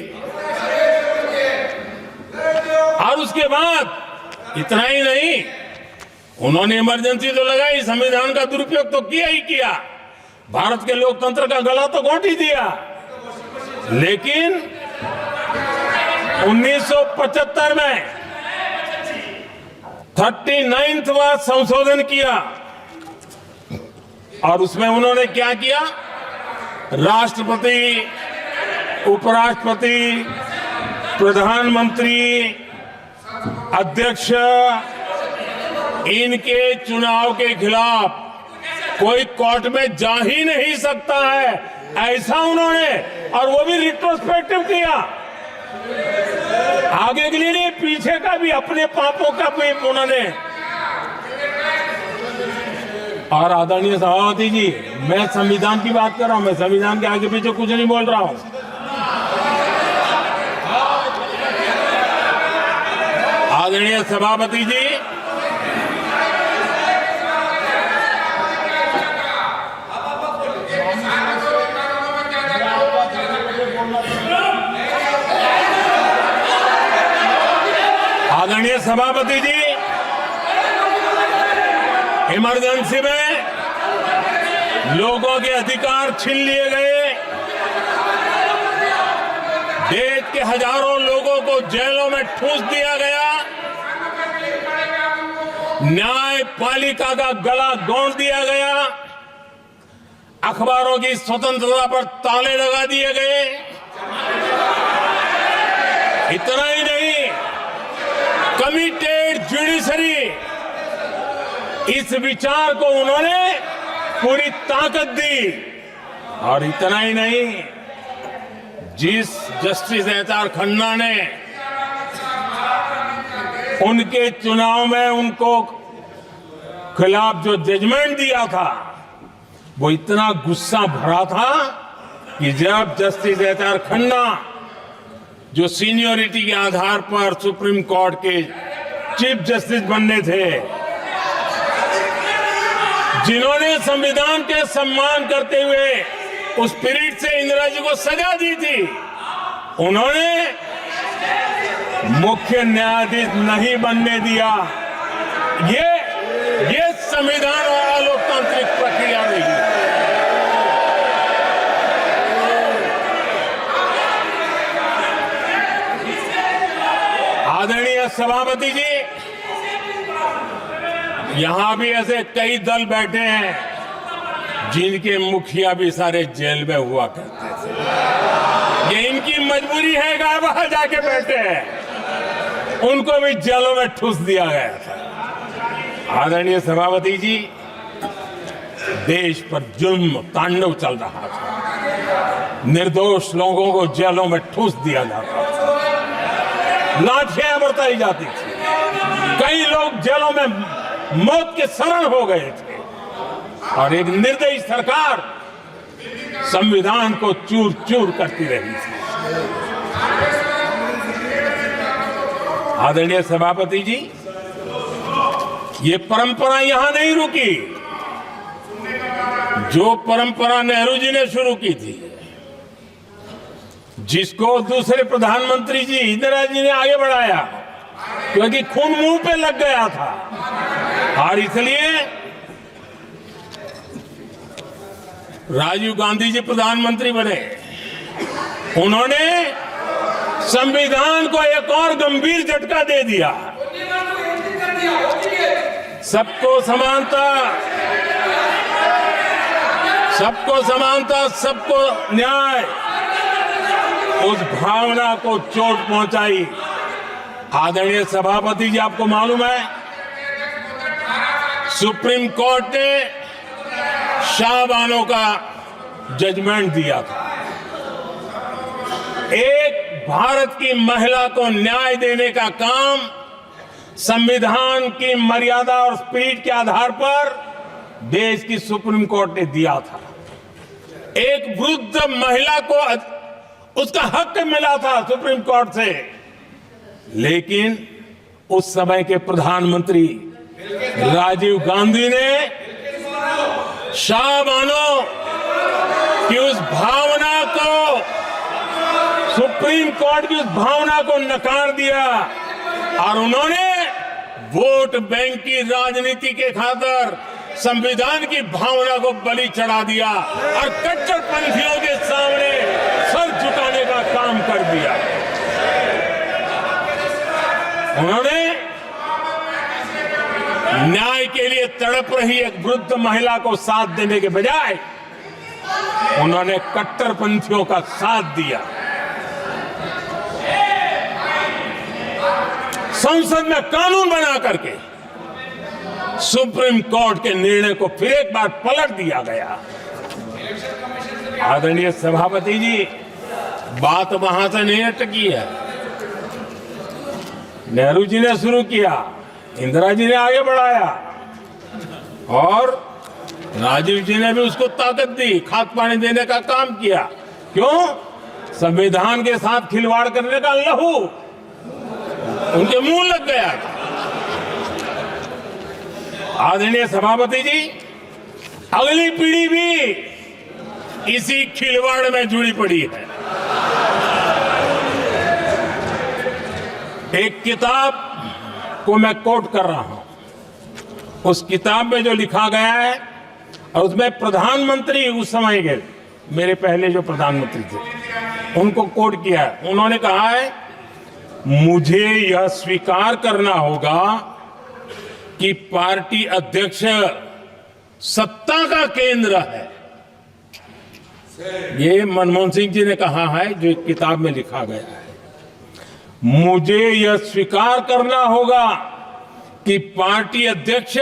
S1: और उसके बाद इतना ही नहीं, उन्होंने इमरजेंसी तो लगाई, संविधान का दुरुपयोग तो किया ही किया, भारत के लोकतंत्र का गला तो घोंट ही दिया। लेकिन 1975 में 39वां संशोधन किया और उसमें उन्होंने क्या किया, राष्ट्रपति, उपराष्ट्रपति, प्रधानमंत्री, अध्यक्ष, इनके चुनाव के खिलाफ कोई कोर्ट में जा ही नहीं सकता है, ऐसा उन्होंने, और वो भी रिट्रोस्पेक्टिव किया, आगे के लिए नहीं, पीछे का भी, अपने पापों का भी उन्होंने। और आदरणीय सभापति जी, मैं संविधान की बात कर रहा हूं, मैं संविधान के आगे पीछे कुछ नहीं बोल रहा हूं। आदरणीय सभापति जी, आदरणीय सभापति जी, इमरजेंसी में लोगों के अधिकार छीन लिए गए, देश के हजारों लोगों को जेलों में ठूंस दिया गया, न्यायपालिका का गला घोंट दिया गया, अखबारों की स्वतंत्रता पर ताले लगा दिए गए। इतना ही नहीं, कमिटेड जुडिशरी, इस विचार को उन्होंने पूरी ताकत दी। और इतना ही नहीं, जिस जस्टिस एच.आर. खन्ना ने उनके चुनाव में उनको खिलाफ जो जजमेंट दिया था, वो इतना गुस्सा भरा था कि जब जस्टिस एच.आर. खन्ना, जो सीनियरिटी के आधार पर सुप्रीम कोर्ट के चीफ जस्टिस बनने थे, जिन्होंने संविधान के सम्मान करते हुए उस पीरियड से इंदिरा जी को सजा दी थी, उन्होंने मुख्य न्यायाधीश नहीं बनने दिया। ये संविधान और लोकतांत्रिक प्रक्रिया रही। आदरणीय सभापति जी, यहां भी ऐसे कई दल बैठे हैं जिनके मुखिया भी सारे जेल में हुआ करते थे। ये इनकी मजबूरी है कि वहां जाके बैठे हैं। उनको भी जेलों में ठूस दिया गया था। आदरणीय सभापति जी, देश पर जुल्म तांडव चल रहा था। निर्दोष लोगों को जेलों में ठूस दिया जाता था, लाठियां बरताई जाती थी, कई लोग जेलों में मौत के शरण हो गए थे और एक निर्दयी सरकार संविधान को चूर चूर करती रही थी। आदरणीय सभापति जी, ये परंपरा यहां नहीं रुकी। जो परंपरा नेहरू जी ने शुरू की थी, जिसको दूसरे प्रधानमंत्री जी इंदिरा जी ने आगे बढ़ाया, क्योंकि खून मुंह पे लग गया था और इसलिए राजीव गांधी जी प्रधानमंत्री बने। उन्होंने संविधान को एक और गंभीर झटका दे दिया। सबको समानता, सबको समानता, सबको न्याय, उस भावना को चोट पहुंचाई। आदरणीय सभापति जी, आपको मालूम है, सुप्रीम कोर्ट ने शाहबानो का जजमेंट दिया था। एक भारत की महिला को न्याय देने का काम संविधान की मर्यादा और स्पिरिट के आधार पर देश की सुप्रीम कोर्ट ने दिया था। एक वृद्ध महिला को उसका हक मिला था सुप्रीम कोर्ट से, लेकिन उस समय के प्रधानमंत्री राजीव गांधी ने शाहबानो की उस भावना को, सुप्रीम कोर्ट की उस भावना को नकार दिया और उन्होंने वोट बैंक की राजनीति के खातिर संविधान की भावना को बलि चढ़ा दिया और कट्टरपंथियों के सामने सर झुकाने का काम कर दिया। उन्होंने न्याय के लिए तड़प रही एक वृद्ध महिला को साथ देने के बजाय उन्होंने कट्टरपंथियों का साथ दिया। संसद में कानून बना करके सुप्रीम कोर्ट के निर्णय को फिर एक बार पलट दिया गया। आदरणीय सभापति जी, बात वहां से नहीं अटकी है। नेहरू जी ने शुरू किया, इंदिरा जी ने आगे बढ़ाया और राजीव जी ने भी उसको ताकत दी, खाद पानी देने का काम किया। क्यों? संविधान के साथ खिलवाड़ करने का लहू उनके मुंह लग गया था। आदरणीय सभापति जी, अगली पीढ़ी भी इसी खिलवाड़ में जुड़ी पड़ी है। एक किताब को मैं कोट कर रहा हूं। उस किताब में जो लिखा गया है, और उसमें प्रधानमंत्री उस समय के मेरे पहले जो प्रधानमंत्री थे उनको कोट किया है। उन्होंने कहा है, मुझे यह स्वीकार करना होगा कि पार्टी अध्यक्ष सत्ता का केंद्र है। ये मनमोहन सिंह जी ने कहा है, जो एक किताब में लिखा गया है। मुझे यह स्वीकार करना होगा कि पार्टी अध्यक्ष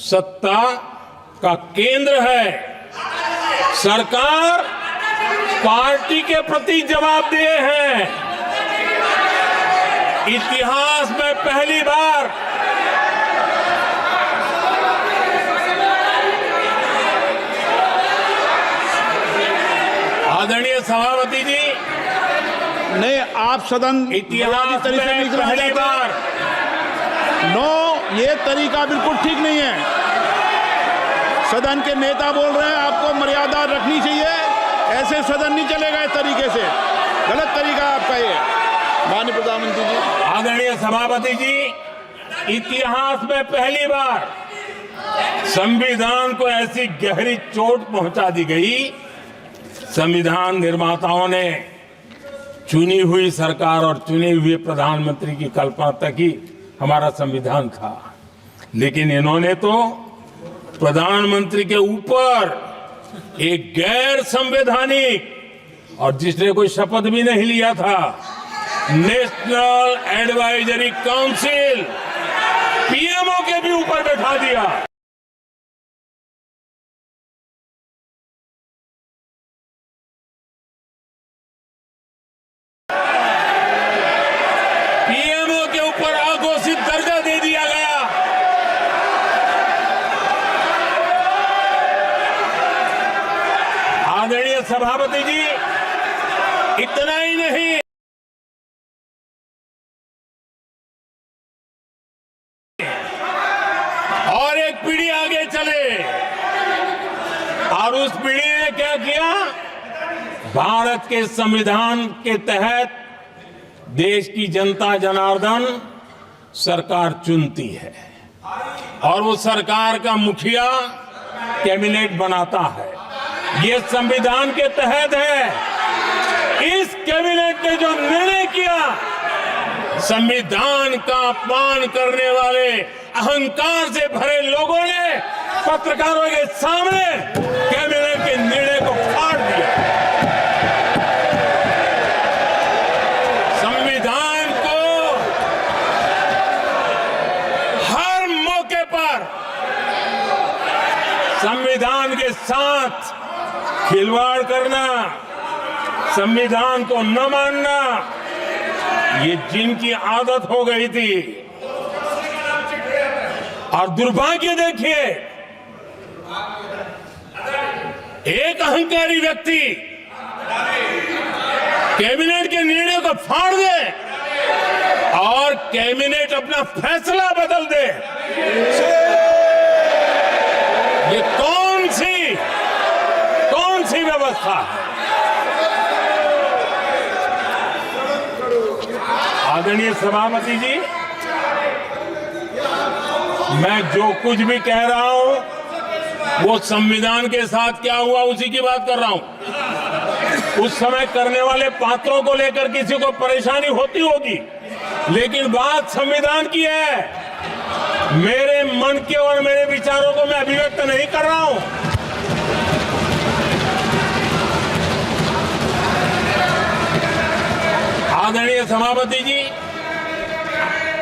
S1: सत्ता का केंद्र है। सरकार पार्टी के प्रति जवाबदेह है। इतिहास में पहली बार आदरणीय सभापति जी,
S2: नहीं, आप सदन
S1: इतिहास में पहली बार
S2: ये तरीका बिल्कुल ठीक नहीं है। सदन के नेता बोल रहे हैं, आपको मर्यादा रखनी चाहिए। ऐसे सदन नहीं चलेगा इस तरीके से, गलत तरीका आपका ये। माननीय प्रधानमंत्री जी।
S1: आदरणीय सभापति जी, इतिहास में पहली बार संविधान को ऐसी गहरी चोट पहुंचा दी गई। संविधान निर्माताओं ने चुनी हुई सरकार और चुने हुए प्रधानमंत्री की कल्पना तक ही हमारा संविधान था, लेकिन इन्होंने तो प्रधानमंत्री के ऊपर एक गैर संवैधानिक और जिसने कोई शपथ भी नहीं लिया था, नेशनल एडवाइजरी काउंसिल पीएमओ के भी ऊपर बैठा दिया। पीएमओ के ऊपर अघोषित दर्जा दे दिया गया। आदरणीय सभापति जी, इतना ही नहीं, और एक पीढ़ी आगे चले और उस पीढ़ी ने क्या किया? भारत के संविधान के तहत देश की जनता जनार्दन सरकार चुनती है और वो सरकार का मुखिया कैबिनेट बनाता है। ये संविधान के तहत है। इस कैबिनेट ने जो निर्णय किया, संविधान का अपमान करने वाले अहंकार से भरे लोगों ने पत्रकारों के सामने कैबिनेट के निर्णय को फाड़ दिया। संविधान को हर मौके पर संविधान के साथ खिलवाड़ करना, संविधान को न मानना, ये जिनकी आदत हो गई थी। और दुर्भाग्य देखिए, एक अहंकारी व्यक्ति कैबिनेट के निर्णय को फाड़ दे और कैबिनेट अपना फैसला बदल दे। ये कौन सी व्यवस्था है? आदरणीय सभापति जी, मैं जो कुछ भी कह रहा हूं वो संविधान के साथ क्या हुआ उसी की बात कर रहा हूं। उस समय करने वाले पात्रों को लेकर किसी को परेशानी होती होगी, लेकिन बात संविधान की है। मेरे मन के और मेरे विचारों को मैं अभिव्यक्त नहीं कर रहा हूं। आदरणीय सभापति जी,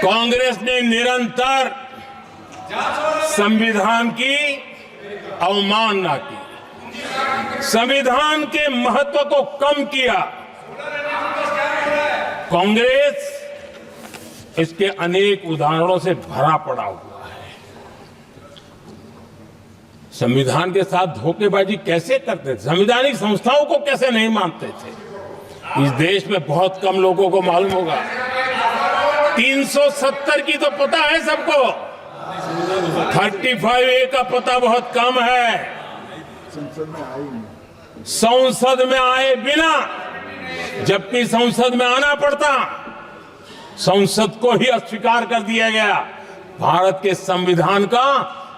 S1: कांग्रेस ने निरंतर संविधान की अवमानना की, संविधान के महत्व को कम किया। कांग्रेस इसके अनेक उदाहरणों से भरा पड़ा हुआ है। संविधान के साथ धोखेबाजी कैसे करते थे, संवैधानिक संस्थाओं को कैसे नहीं मानते थे, इस देश में बहुत कम लोगों को मालूम होगा। 370 की तो पता है सबको, 35A का पता बहुत कम है। संसद में आए बिना, जबकि संसद में आना पड़ता, संसद को ही अस्वीकार कर दिया गया। भारत के संविधान का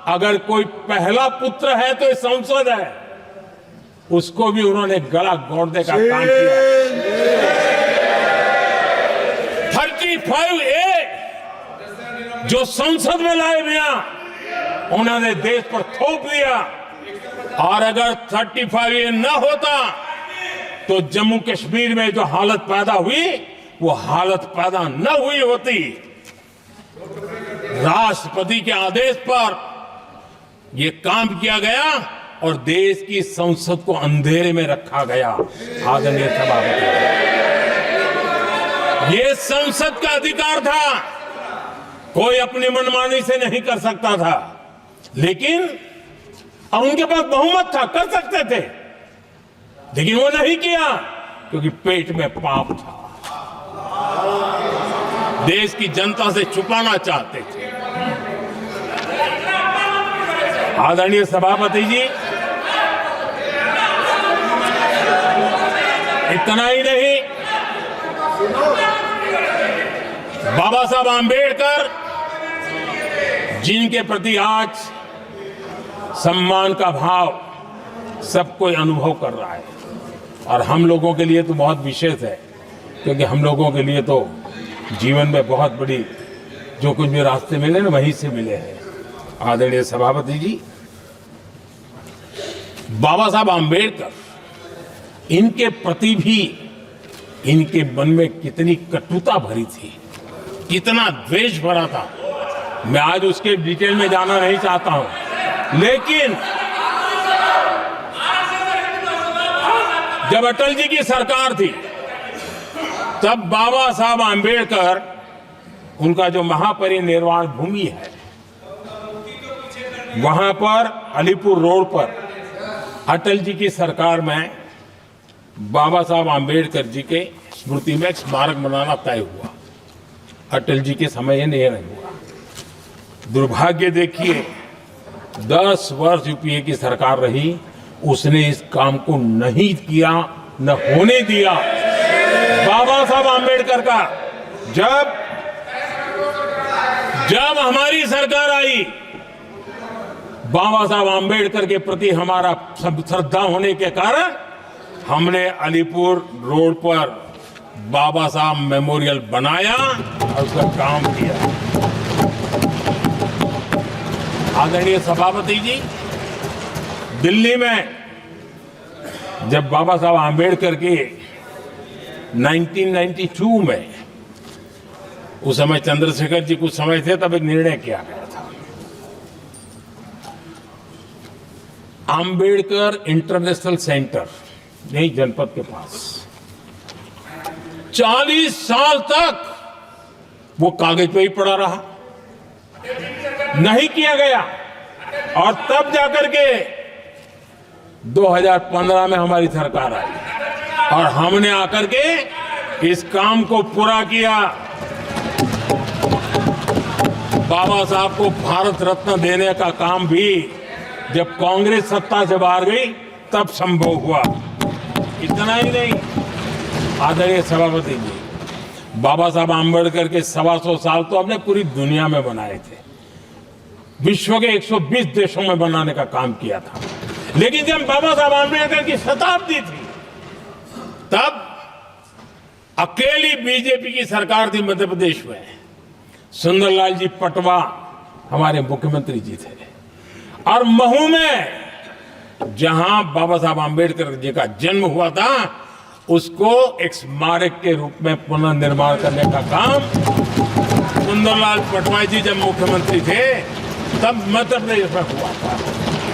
S1: अगर कोई पहला पुत्र है तो ये संसद है, उसको भी उन्होंने गला घोटने का काम किया। 35A जो संसद में लाए बिना उन्होंने देश पर थोप दिया, और अगर 35A न होता तो जम्मू कश्मीर में जो हालत पैदा हुई वो हालत पैदा न हुई होती। राष्ट्रपति के आदेश पर यह काम किया गया और देश की संसद को अंधेरे में रखा गया। आदरणीय सभापति, ये संसद का अधिकार था, कोई अपनी मनमानी से नहीं कर सकता था, लेकिन और उनके पास बहुमत था, कर सकते थे, लेकिन वो नहीं किया क्योंकि पेट में पाप था, देश की जनता से छुपाना चाहते थे। आदरणीय सभापति जी, इतना ही नहीं, बाबा साहब आंबेडकर जिनके प्रति आज सम्मान का भाव सब कोई अनुभव कर रहा है, और हम लोगों के लिए तो बहुत विशेष है, क्योंकि हम लोगों के लिए तो जीवन में बहुत बड़ी जो कुछ भी रास्ते मिले ना वहीं से मिले हैं। आदरणीय सभापति जी, बाबा साहब आंबेडकर, इनके प्रति भी इनके मन में कितनी कटुता भरी थी, कितना द्वेष भरा था, मैं आज उसके डिटेल में जाना नहीं चाहता हूं। लेकिन जब अटल जी की सरकार थी तब बाबा साहब आंबेडकर, उनका जो महापरिनिर्वाण भूमि है, वहां पर अलीपुर रोड पर अटल जी की सरकार में बाबा साहब आंबेडकर जी के स्मृति में एक स्मारक बनाना तय हुआ। अटल जी के समय ये नहीं हुआ। दुर्भाग्य देखिए, 10 वर्ष यूपीए की सरकार रही, उसने इस काम को नहीं किया, न होने दिया। बाबा साहब आंबेडकर का जब हमारी सरकार आई, बाबा साहब आंबेडकर के प्रति हमारा श्रद्धा होने के कारण हमने अलीपुर रोड पर बाबा साहब मेमोरियल बनाया और उसका काम किया। आदरणीय सभापति जी, दिल्ली में जब बाबा साहब आंबेडकर के 1992 में, उस समय चंद्रशेखर जी कुछ समय थे, तब एक निर्णय किया गया था, आंबेडकर इंटरनेशनल सेंटर यही जनपद के पास 40 साल तक वो कागज पे ही पड़ा रहा, नहीं किया गया। और तब जाकर के 2015 में हमारी सरकार आई और हमने आकर के इस काम को पूरा किया। बाबा साहब को भारत रत्न देने का काम भी जब कांग्रेस सत्ता से बाहर गई तब संभव हुआ। इतना ही नहीं, आदरणीय सभापति जी, बाबा साहब आंबेडकर के 125 साल तो हमने पूरी दुनिया में बनाए थे, विश्व के 120 देशों में बनाने का काम किया था। लेकिन जब बाबा साहब आंबेडकर की शताब्दी थी, तब अकेली बीजेपी की सरकार थी मध्य प्रदेश में। सुंदरलाल जी पटवा हमारे मुख्यमंत्री जी थे, और महू में जहां बाबा साहब आंबेडकर जी का जन्म हुआ था, उसको एक स्मारक के रूप में पुनर्निर्माण करने का काम सुंदरलाल पटवा जी जब मुख्यमंत्री थे तब मध्य प्रदेश में हुआ था।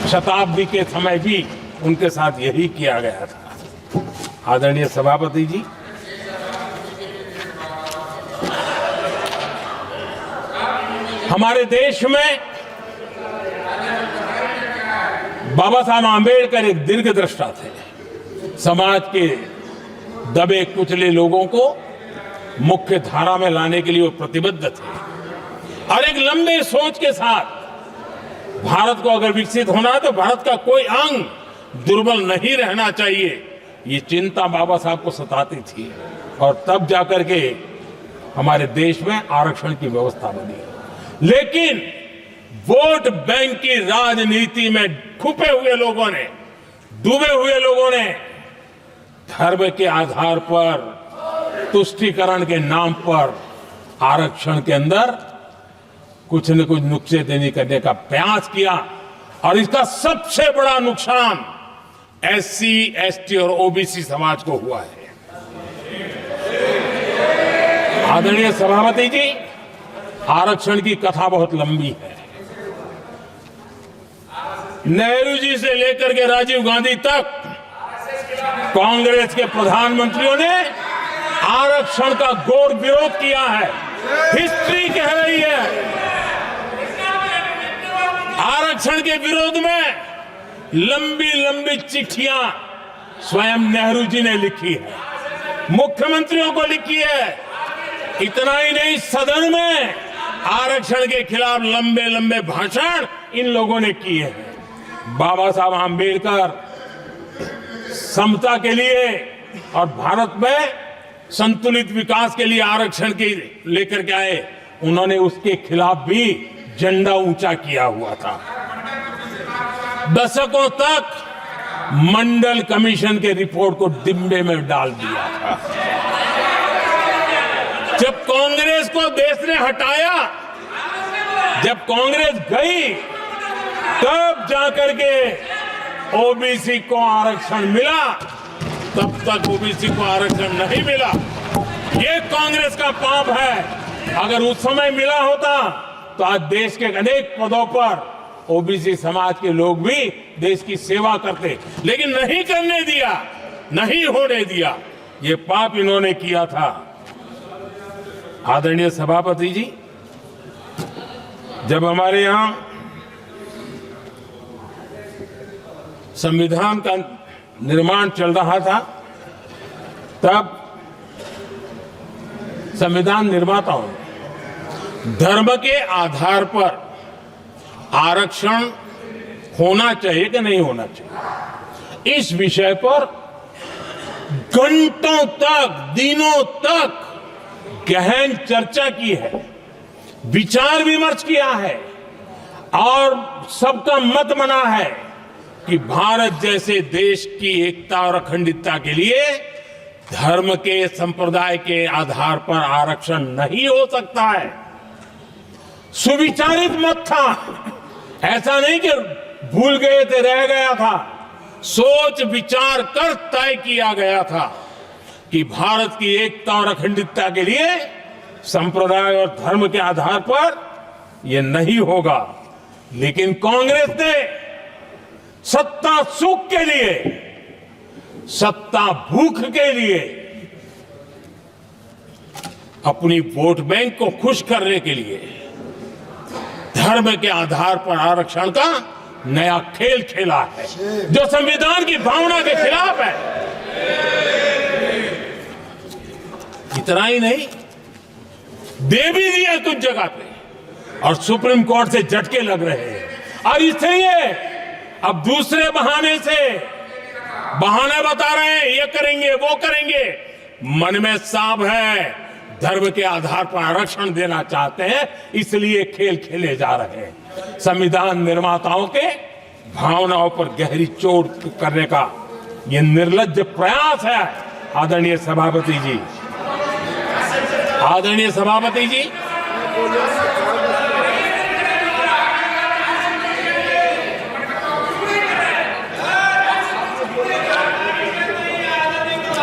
S1: शताब्दी के समय भी उनके साथ यही किया गया था। आदरणीय सभापति जी, हमारे देश में बाबा साहब आंबेडकर एक दीर्घदृष्टा थे। समाज के दबे कुचले लोगों को मुख्य धारा में लाने के लिए वो प्रतिबद्ध थे, और एक लंबे सोच के साथ भारत को अगर विकसित होना है तो भारत का कोई अंग दुर्बल नहीं रहना चाहिए, ये चिंता बाबा साहब को सताती थी। और तब जाकर के हमारे देश में आरक्षण की व्यवस्था बनी। लेकिन वोट बैंक की राजनीति में खुपे हुए लोगों ने, डूबे हुए लोगों ने धर्म के आधार पर, तुष्टीकरण के नाम पर आरक्षण के अंदर कुछ न कुछ नुक्सेदनी करने का प्रयास किया, और इसका सबसे बड़ा नुकसान एससी, एसटी और ओबीसी समाज को हुआ है। आदरणीय सभापति जी, आरक्षण की कथा बहुत लंबी है। नेहरू जी से लेकर के राजीव गांधी तक कांग्रेस के प्रधानमंत्रियों ने आरक्षण का घोर विरोध किया है। हिस्ट्री कह रही है, आरक्षण के विरोध में लंबी लंबी चिट्ठियां स्वयं नेहरू जी ने लिखी है, मुख्यमंत्रियों को लिखी है। इतना ही नहीं, सदन में आरक्षण के खिलाफ लंबे लंबे भाषण इन लोगों ने किए हैं। बाबा साहब आंबेडकर समता के लिए और भारत में संतुलित विकास के लिए आरक्षण के लेकर के आए, उन्होंने उसके खिलाफ भी झंडा ऊंचा किया हुआ था। दशकों तक मंडल कमीशन के रिपोर्ट को डिब्बे में डाल दिया था। जब कांग्रेस को देश ने हटाया, जब कांग्रेस गई, तब जाकर के ओबीसी को आरक्षण मिला। तब तक ओबीसी को आरक्षण नहीं मिला। ये कांग्रेस का पाप है। अगर उस समय मिला होता तो आज देश के अनेक पदों पर ओबीसी समाज के लोग भी देश की सेवा करते, लेकिन नहीं करने दिया, नहीं होने दिया। ये पाप इन्होंने किया था। आदरणीय सभापति जी, जब हमारे यहां संविधान का निर्माण चल रहा था, तब संविधान निर्माताओं ने धर्म के आधार पर आरक्षण होना चाहिए कि नहीं होना चाहिए, इस विषय पर घंटों तक, दिनों तक गहन चर्चा की है, विचार विमर्श किया है और सबका मत बना है कि भारत जैसे देश की एकता और अखंडता के लिए धर्म के, संप्रदाय के आधार पर आरक्षण नहीं हो सकता है। सुविचारित मत था, ऐसा नहीं कि भूल गए थे, रह गया था। सोच विचार कर तय किया गया था कि भारत की एकता और अखंडता के लिए संप्रदाय और धर्म के आधार पर यह नहीं होगा। लेकिन कांग्रेस ने सत्ता सुख के लिए, सत्ता भूख के लिए, अपनी वोट बैंक को खुश करने के लिए धर्म के आधार पर आरक्षण का नया खेल खेला है, जो संविधान की भावना के खिलाफ है। इतना ही नहीं, दे भी दिया कुछ जगह पे और सुप्रीम कोर्ट से झटके लग रहे हैं। और इसलिए अब दूसरे बहाने से बहाने बता रहे हैं, ये करेंगे वो करेंगे। मन में साफ है, धर्म के आधार पर आरक्षण देना चाहते हैं, इसलिए खेल खेले जा रहे हैं। संविधान निर्माताओं के भावनाओं पर गहरी चोट करने का यह निर्लज्ज प्रयास है। आदरणीय सभापति जी, आदरणीय सभापति जी,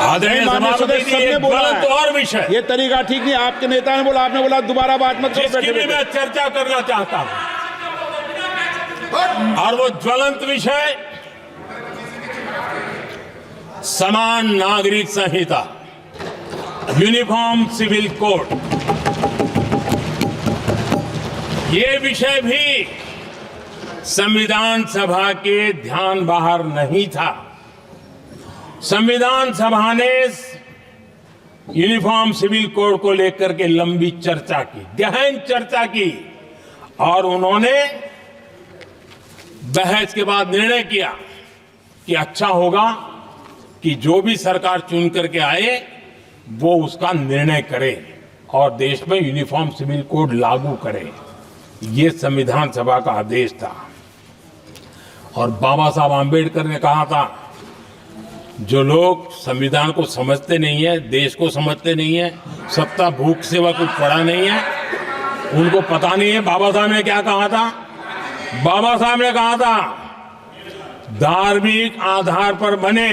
S1: आदरणीय सभापति जी, एक गलत और विषय,
S2: ये तरीका ठीक नहीं। आपके नेता ने बोला, आपने बोला दोबारा बात मत करो।
S1: जिसकी भी मैं चर्चा करना चाहता हूं, और वो ज्वलंत विषय समान नागरिक संहिता, यूनिफॉर्म सिविल कोड। ये विषय भी संविधान सभा के ध्यान बाहर नहीं था। संविधान सभा ने यूनिफॉर्म सिविल कोड को लेकर के लंबी चर्चा की, गहन चर्चा की, और उन्होंने बहस के बाद निर्णय किया कि अच्छा होगा कि जो भी सरकार चुन करके आए वो उसका निर्णय करे और देश में यूनिफॉर्म सिविल कोड लागू करे। ये संविधान सभा का आदेश था। और बाबा साहब आंबेडकर ने कहा था, जो लोग संविधान को समझते नहीं है, देश को समझते नहीं है, सत्ता भूख सेवा कुछ पढ़ा नहीं है, उनको पता नहीं है बाबा साहब ने क्या कहा था। बाबा साहब ने कहा था, धार्मिक आधार पर बने,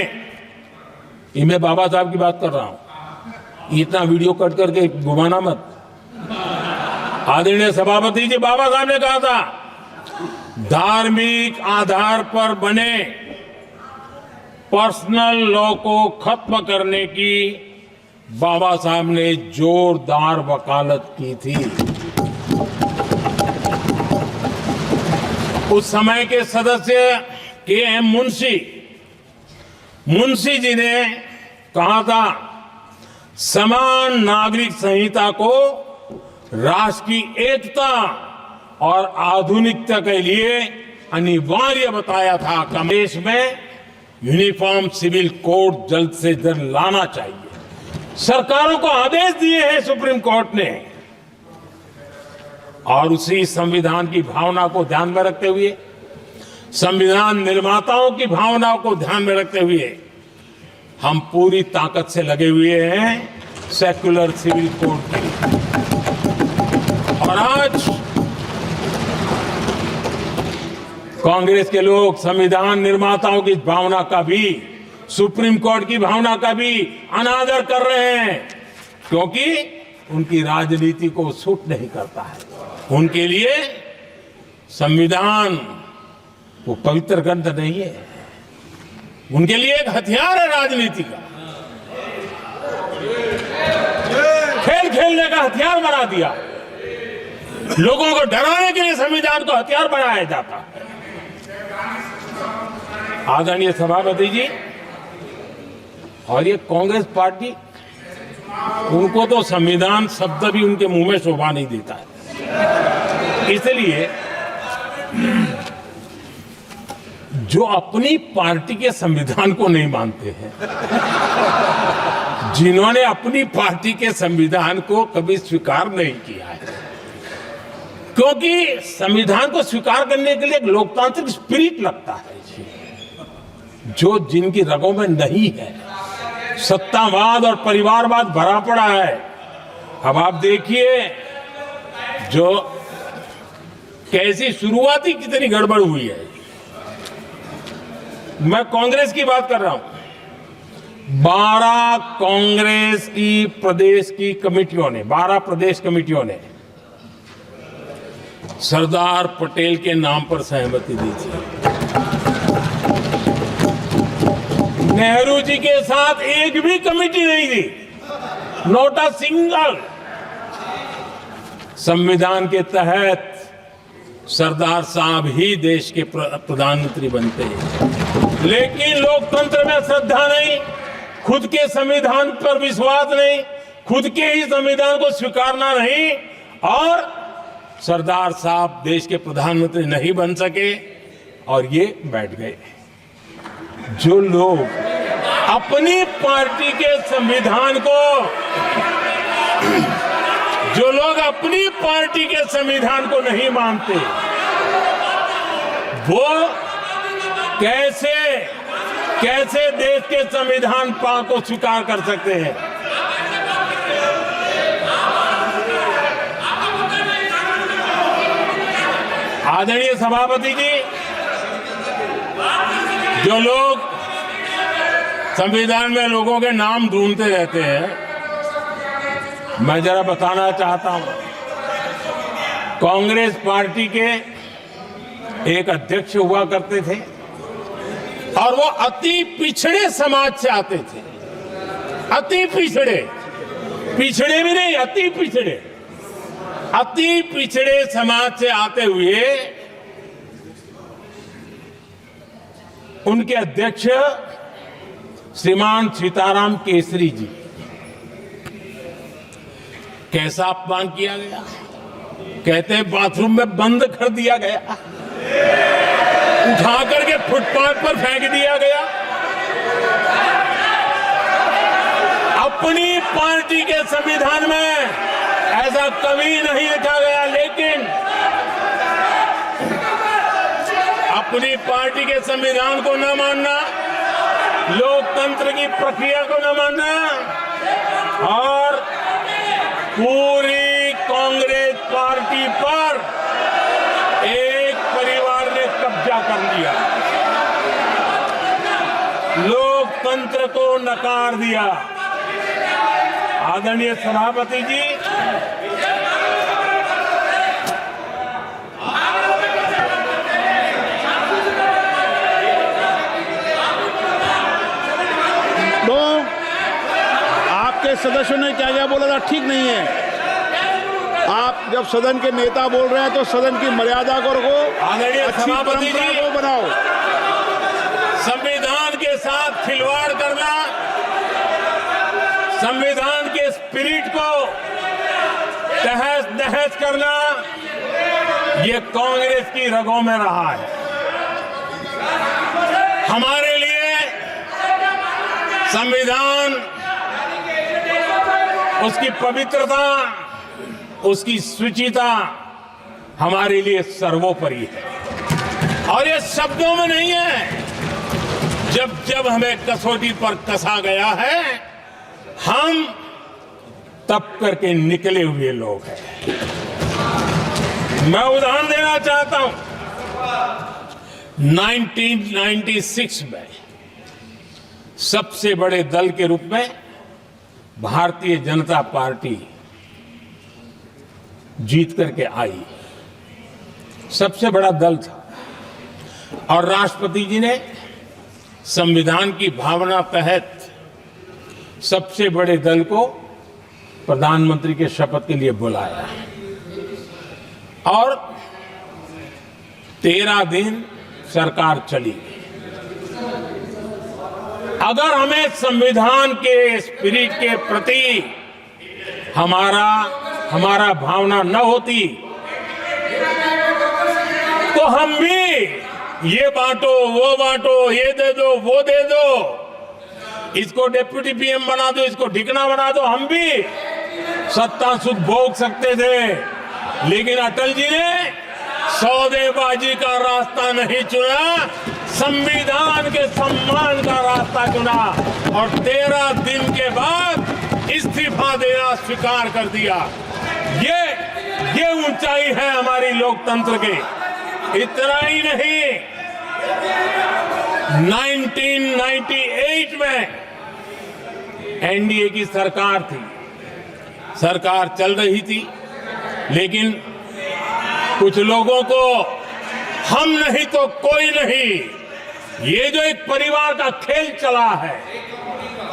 S1: ये मैं बाबा साहब की बात कर रहा हूं, इतना वीडियो कट करके घुमाना मत। आदरणीय सभापति जी, बाबा साहब ने कहा था, धार्मिक आधार पर बने पर्सनल लॉ को खत्म करने की बाबा साहब ने जोरदार वकालत की थी। उस समय के सदस्य के.एम. मुंशी जी ने कहा था, समान नागरिक संहिता को राष्ट्र की एकता और आधुनिकता के लिए अनिवार्य बताया था कि देश में यूनिफॉर्म सिविल कोड जल्द से जल्द लाना चाहिए। सरकारों को आदेश दिए हैं सुप्रीम कोर्ट ने, और उसी संविधान की भावना को ध्यान में रखते हुए, संविधान निर्माताओं की भावनाओं को ध्यान में रखते हुए हम पूरी ताकत से लगे हुए हैं सेक्युलर सिविल कोड के लिए। और आज कांग्रेस के लोग संविधान निर्माताओं की भावना का भी, सुप्रीम कोर्ट की भावना का भी अनादर कर रहे हैं, क्योंकि उनकी राजनीति को सूट नहीं करता है। उनके लिए संविधान वो पवित्र ग्रंथ नहीं है, उनके लिए एक हथियार है राजनीति का। खेल खेलने का हथियार बना दिया, लोगों को डराने के लिए संविधान को हथियार बनाया जाता है। आदरणीय सभापति जी, और ये कांग्रेस पार्टी, उनको तो संविधान शब्द भी उनके मुंह में शोभा नहीं देता है। इसलिए जो अपनी पार्टी के संविधान को नहीं मानते हैं, जिन्होंने अपनी पार्टी के संविधान को कभी स्वीकार नहीं किया है, क्योंकि संविधान को स्वीकार करने के लिए एक लोकतांत्रिक स्पिरिट लगता है जो जिनकी रगों में नहीं है। सत्तावाद और परिवारवाद भरा पड़ा है। अब आप देखिए जो कैसी शुरुआती कितनी गड़बड़ हुई है। मैं कांग्रेस की बात कर रहा हूं। 12 कांग्रेस की प्रदेश की कमेटियों ने, 12 प्रदेश कमेटियों ने सरदार पटेल के नाम पर सहमति दी थी। नेहरू जी के साथ एक भी कमेटी नहीं थी, नॉट अ सिंगल। संविधान के तहत सरदार साहब ही देश के प्रधानमंत्री बनते हैं, लेकिन लोकतंत्र में श्रद्धा नहीं, खुद के संविधान पर विश्वास नहीं, खुद के ही संविधान को स्वीकारना नहीं, और सरदार साहब देश के प्रधानमंत्री नहीं बन सके और ये बैठ गए। जो लोग अपनी पार्टी के संविधान को, जो लोग अपनी पार्टी के संविधान को नहीं मानते, वो कैसे देश के संविधान को स्वीकार कर सकते हैं। आदरणीय सभापति जी, जो लोग संविधान में लोगों के नाम ढूंढते रहते हैं, मैं जरा बताना चाहता हूं। कांग्रेस पार्टी के एक अध्यक्ष हुआ करते थे और वो अति पिछड़े समाज से आते थे। अति पिछड़े, पिछड़े भी नहीं, अति पिछड़े, अति पिछड़े समाज से आते हुए उनके अध्यक्ष श्रीमान सीताराम केसरी जी, कैसा अपमान किया गया। कहते हैं बाथरूम में बंद कर दिया गया, उठा करके फुटपाथ पर फेंक दिया गया। अपनी पार्टी के संविधान में ऐसा कभी नहीं लिखा गया, लेकिन अपनी पार्टी के संविधान को न मानना, लोकतंत्र की प्रक्रिया को न मानना, और पूरी कांग्रेस पार्टी पर एक परिवार ने कब्जा कर लिया, लोकतंत्र को नकार दिया। आदरणीय सभापति जी,
S2: तो आपके सदस्यों ने क्या क्या बोला था ठीक नहीं है। आप जब सदन के नेता बोल रहे हैं तो सदन की मर्यादा को रखो,
S1: आदरणीय सभापति जी,
S2: को बनाओ।
S1: संविधान के साथ खिलवाड़ करना, संविधान के स्पिरिट को तहस नहस करना, ये कांग्रेस की रगों में रहा है। हमारे लिए संविधान उसकी पवित्रता, उसकी शुचिता हमारे लिए सर्वोपरि है। और ये शब्दों में नहीं है, जब जब हमें कसौटी पर कसा गया है, हम तप करके निकले हुए लोग हैं। मैं उदाहरण देना चाहता हूं। 1996 में सबसे बड़े दल के रूप में भारतीय जनता पार्टी जीत करके आई। सबसे बड़ा दल था और राष्ट्रपति जी ने संविधान की भावना तहत सबसे बड़े दल को प्रधानमंत्री के शपथ के लिए बुलाया और 13 दिन सरकार चली। अगर हमें संविधान के स्पिरिट के प्रति हमारा भावना न होती तो हम भी ये बांटो, वो बांटो, ये दे दो, वो दे दो, इसको डिप्टी पीएम बना दो, इसको ढिकना बना दो, हम भी सत्ता सुख भोग सकते थे। लेकिन अटल जी ने सौदेबाजी का रास्ता नहीं चुना, संविधान के सम्मान का रास्ता चुना और 13 दिन के बाद इस्तीफा देना स्वीकार कर दिया। ये ऊंचाई है हमारी लोकतंत्र के। इतना ही नहीं, 1998 में एनडीए की सरकार थी, सरकार चल रही थी, लेकिन कुछ लोगों को हम नहीं तो कोई नहीं, ये जो एक परिवार का खेल चला है,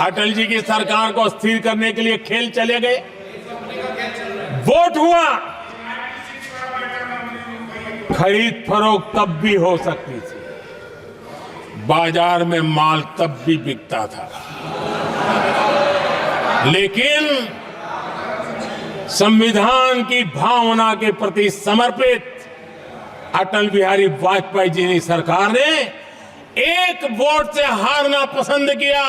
S1: अटल जी की सरकार को स्थिर करने के लिए खेल चले गए। वोट हुआ, खरीद फरोख्त तब भी हो सकती थी, बाजार में माल तब भी बिकता था, लेकिन संविधान की भावना के प्रति समर्पित अटल बिहारी वाजपेयी जी की सरकार ने एक वोट से हारना पसंद किया,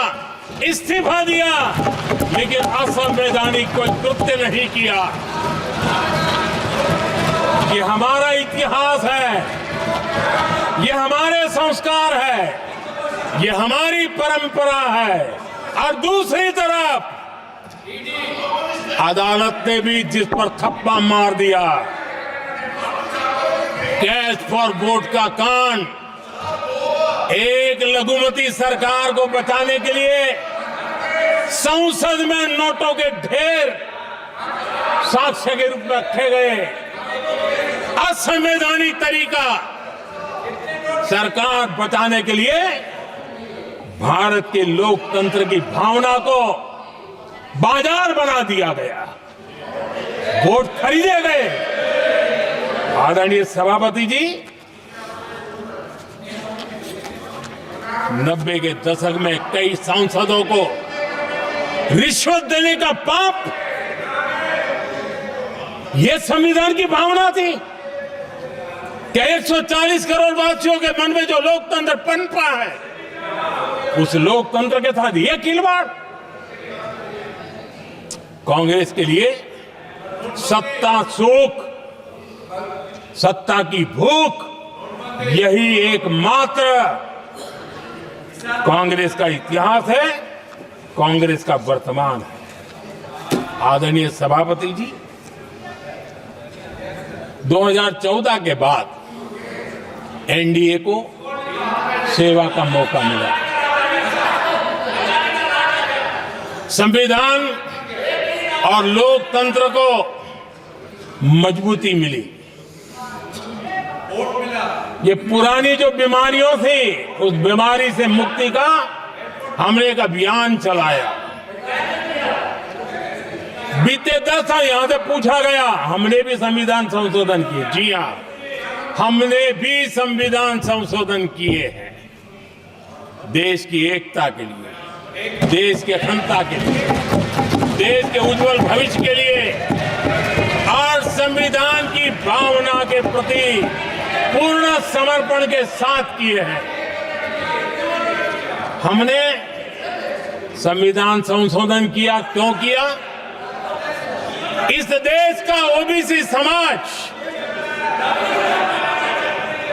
S1: इस्तीफा दिया, लेकिन असंवैधानिक कोई कृत्य नहीं किया। ये हमारा इतिहास है, ये हमारे संस्कार है, ये हमारी परंपरा है। और दूसरी तरफ अदालत ने भी जिस पर थप्पा मार दिया, कैश फॉर वोट का कांड, एक लघुमती सरकार को बचाने के लिए संसद में नोटों के ढेर साक्ष्य के रूप में रखे गए, असंवैधानिक तरीका। सरकार बचाने के लिए भारत के लोकतंत्र की भावना को बाजार बना दिया गया, वोट खरीदे गए। आदरणीय सभापति जी, 90 के दशक में कई सांसदों को रिश्वत देने का पाप, यह संविधान की भावना थी। क्या 140 करोड़ वासियों के मन में जो लोकतंत्र पनपा है, उस लोकतंत्र के साथ यह खिलवाड़? कांग्रेस के लिए सत्ता सुख, सत्ता की भूख, यही एकमात्र कांग्रेस का इतिहास है, कांग्रेस का वर्तमान है। आदरणीय सभापति जी, 2014 के बाद एनडीए को सेवा का मौका मिला, संविधान और लोकतंत्र को मजबूती मिली। ये पुरानी जो बीमारियों थी, उस बीमारी से मुक्ति का हमने एक अभियान चलाया। बीते 10 साल यहां से पूछा गया, हमने भी संविधान संशोधन किए। जी हां, हमने भी संविधान संशोधन किए हैं, देश की एकता के लिए, देश की अखंडता के लिए, देश के उज्जवल भविष्य के लिए और संविधान की भावना के प्रति पूर्ण समर्पण के साथ किए हैं। हमने संविधान संशोधन किया, क्यों किया? इस देश का ओबीसी समाज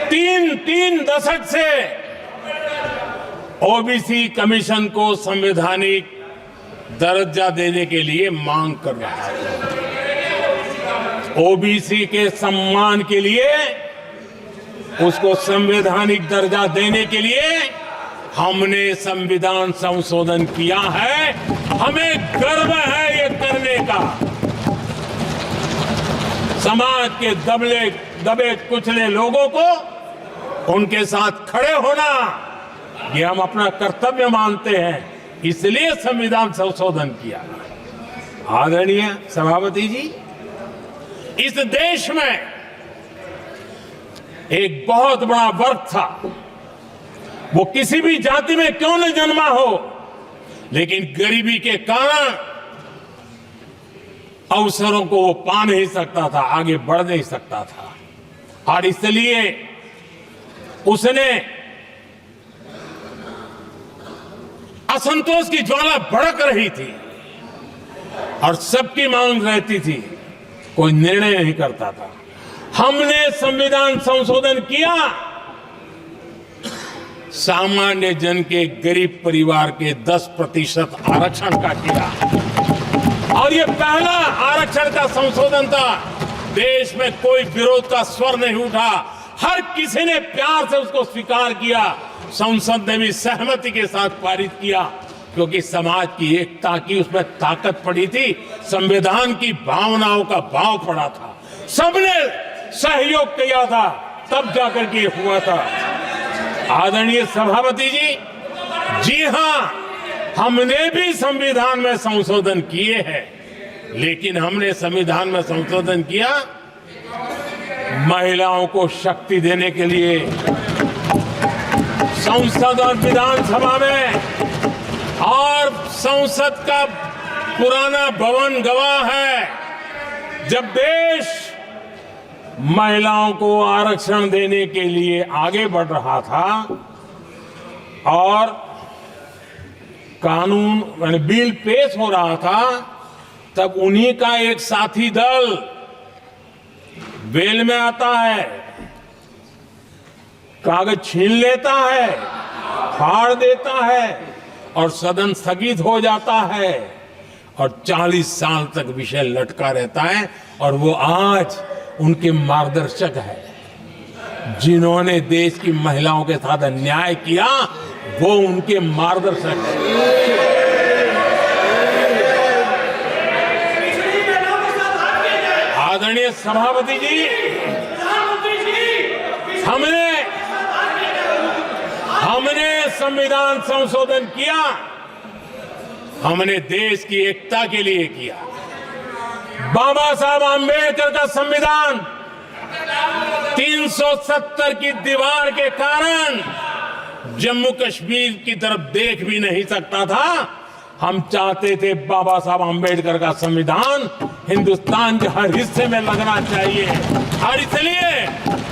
S1: तीन दशक से ओबीसी कमीशन को संवैधानिक दर्जा देने के लिए मांग कर रहा है। ओबीसी के सम्मान के लिए, उसको संवैधानिक दर्जा देने के लिए हमने संविधान संशोधन किया है। हमें गर्व है ये करने का। समाज के दबे कुचले लोगों को उनके साथ खड़े होना, ये हम अपना कर्तव्य मानते हैं, इसलिए संविधान संशोधन किया। आदरणीय सभापति जी, इस देश में एक बहुत बड़ा वर्ग था, वो किसी भी जाति में क्यों न जन्मा हो, लेकिन गरीबी के कारण अवसरों को वो पा नहीं सकता था, आगे बढ़ नहीं सकता था, और इसलिए उसने असंतोष की ज्वाला भड़क रही थी और सबकी मांग रहती थी, कोई निर्णय नहीं करता था। हमने संविधान संशोधन किया, सामान्य जन के गरीब परिवार के 10% आरक्षण का किया, और ये पहला आरक्षण का संशोधन था। देश में कोई विरोध का स्वर नहीं उठा, हर किसी ने प्यार से उसको स्वीकार किया। संसद ने भी सहमति के साथ पारित किया, क्योंकि समाज की एकता की उसमें ताकत पड़ी थी, संविधान की भावनाओं का भाव पड़ा था, सबने सहयोग किया था, तब जाकर के हुआ था। आदरणीय सभापति जी, जी हां, हमने भी संविधान में संशोधन किए हैं, लेकिन हमने संविधान में संशोधन किया महिलाओं को शक्ति देने के लिए। संसद और विधानसभा में, और संसद का पुराना भवन गवाह है, जब देश महिलाओं को आरक्षण देने के लिए आगे बढ़ रहा था और कानून यानी बिल पेश हो रहा था, तब उन्हीं का एक साथी दल वेल में आता है, कागज छीन लेता है, फाड़ देता है और सदन स्थगित हो जाता है, और 40 साल तक विषय लटका रहता है। और वो आज उनके मार्गदर्शक है, जिन्होंने देश की महिलाओं के साथ अन्याय किया, वो उनके मार्गदर्शक है। आदरणीय सभापति जी, हमने संविधान संशोधन किया, हमने देश की एकता के लिए किया। बाबा साहब आंबेडकर का संविधान 370 की दीवार के कारण जम्मू कश्मीर की तरफ देख भी नहीं सकता था। हम चाहते थे बाबा साहब आंबेडकर का संविधान हिंदुस्तान के हर हिस्से में लगना चाहिए, और इसलिए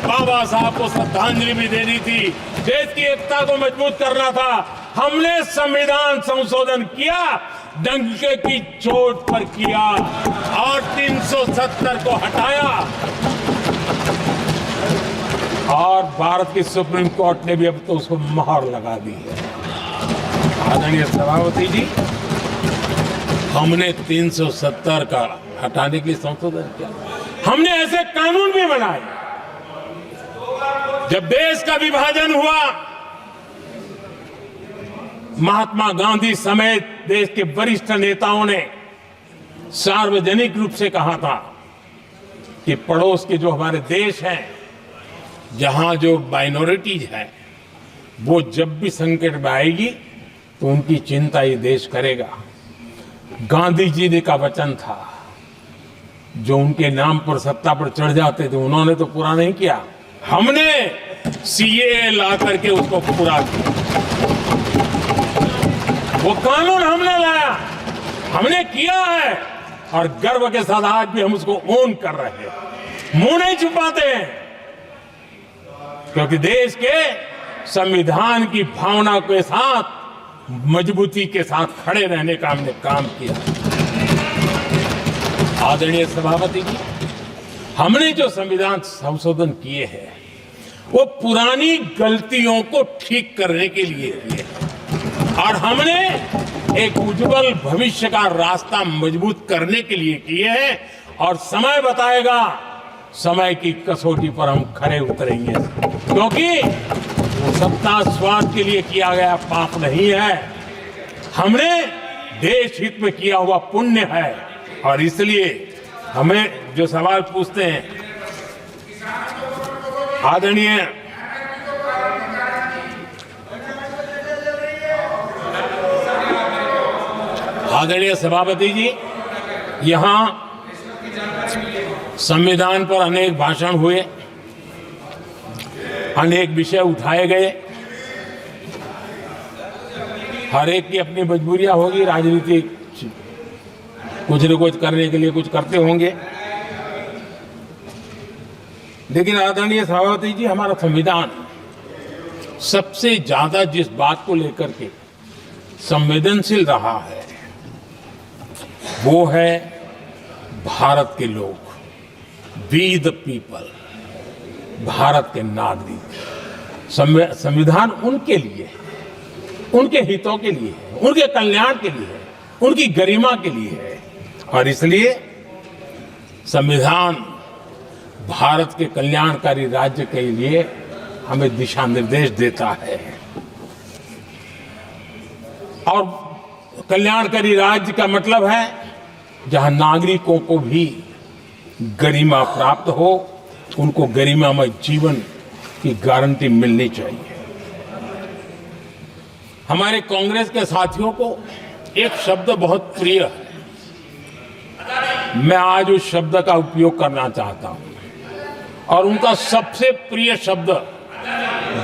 S1: बाबा साहब को श्रद्धांजलि भी देनी थी, देश की एकता को मजबूत करना था। हमने संविधान संशोधन किया, डंके की चोट पर किया, और 370 को हटाया, और भारत की सुप्रीम कोर्ट ने भी अब तो उसको मोहर लगा दी है। आदरणीय सभापति जी, हमने 370 का हटाने के लिए संशोधन किया। हमने ऐसे कानून भी बनाए। जब देश का विभाजन हुआ, महात्मा गांधी समेत देश के वरिष्ठ नेताओं ने सार्वजनिक रूप से कहा था कि पड़ोस के जो हमारे देश हैं, जहां जो माइनॉरिटीज है, वो जब भी संकट में आएगी तो उनकी चिंता ये देश करेगा। गांधी जी ने का वचन था, जो उनके नाम पर सत्ता पर चढ़ जाते थे उन्होंने तो पूरा नहीं किया, हमने सीएए ला करके उसको पूरा किया। वो कानून हमने लाया, हमने किया है, और गर्व के साथ आज भी हम उसको ओन कर रहे हैं, मुंह नहीं छुपाते हैं, क्योंकि देश के संविधान की भावना के साथ मजबूती के साथ खड़े रहने का हमने काम किया। आदरणीय सभापति जी, हमने जो संविधान संशोधन किए हैं वो पुरानी गलतियों को ठीक करने के लिए किए हैं और हमने एक उज्जवल भविष्य का रास्ता मजबूत करने के लिए किए हैं और समय बताएगा, समय की कसौटी पर हम खरे उतरेंगे, क्योंकि वो सत्ता स्वार्थ के लिए किया गया पाप नहीं है, हमने देश हित में किया हुआ पुण्य है। और इसलिए हमें जो सवाल पूछते हैं आदरणीय सभापति जी, यहां संविधान पर अनेक भाषण हुए, अनेक विषय उठाए गए, हर एक की अपनी मजबूरियां होगी, राजनीतिक कुछ न कुछ करने के लिए कुछ करते होंगे, लेकिन आदरणीय सभापति जी, हमारा संविधान सबसे ज्यादा जिस बात को लेकर के संवेदनशील रहा है वो है भारत के लोग, वी द पीपल, भारत के नागरिक। संविधान उनके लिए है, उनके हितों के लिए है, उनके कल्याण के लिए है, उनकी गरिमा के लिए है और इसलिए संविधान भारत के कल्याणकारी राज्य के लिए हमें दिशा निर्देश देता है और कल्याणकारी राज्य का मतलब है जहां नागरिकों को भी गरिमा प्राप्त हो, उनको गरिमामय जीवन की गारंटी मिलनी चाहिए। हमारे कांग्रेस के साथियों को एक शब्द बहुत प्रिय है, मैं आज उस शब्द का उपयोग करना चाहता हूं और उनका सबसे प्रिय शब्द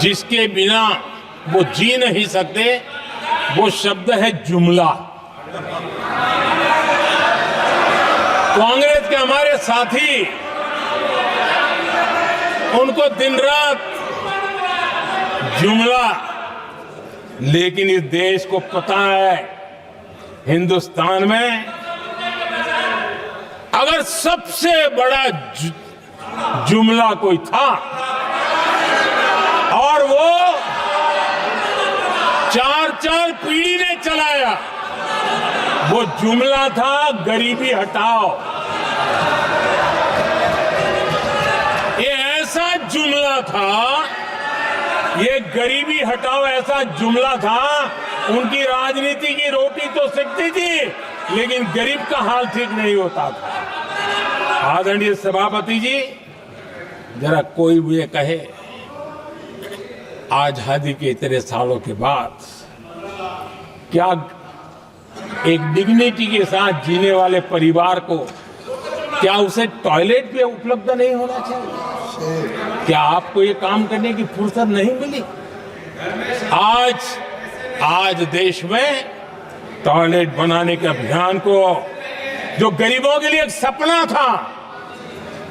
S1: जिसके बिना वो जी नहीं सकते वो शब्द है जुमला। कांग्रेस के हमारे साथी उनको दिन रात जुमला, लेकिन इस देश को पता है हिंदुस्तान में अगर सबसे बड़ा जुमला कोई था और वो 4 पीढ़ी ने चलाया, वो जुमला था गरीबी हटाओ। ये ऐसा जुमला था, ये गरीबी हटाओ ऐसा जुमला था, उनकी राजनीति की रोटी तो सिकती थी लेकिन गरीब का हाल ठीक नहीं होता था। आदरणीय सभापति जी, जरा कोई मुझे कहे आजादी के इतने सालों के बाद क्या एक डिग्निटी के साथ जीने वाले परिवार को क्या उसे टॉयलेट भी उपलब्ध नहीं होना चाहिए? क्या आपको ये काम करने की फुर्सत नहीं मिली? आज देश में टॉयलेट बनाने के अभियान को जो गरीबों के लिए एक सपना था,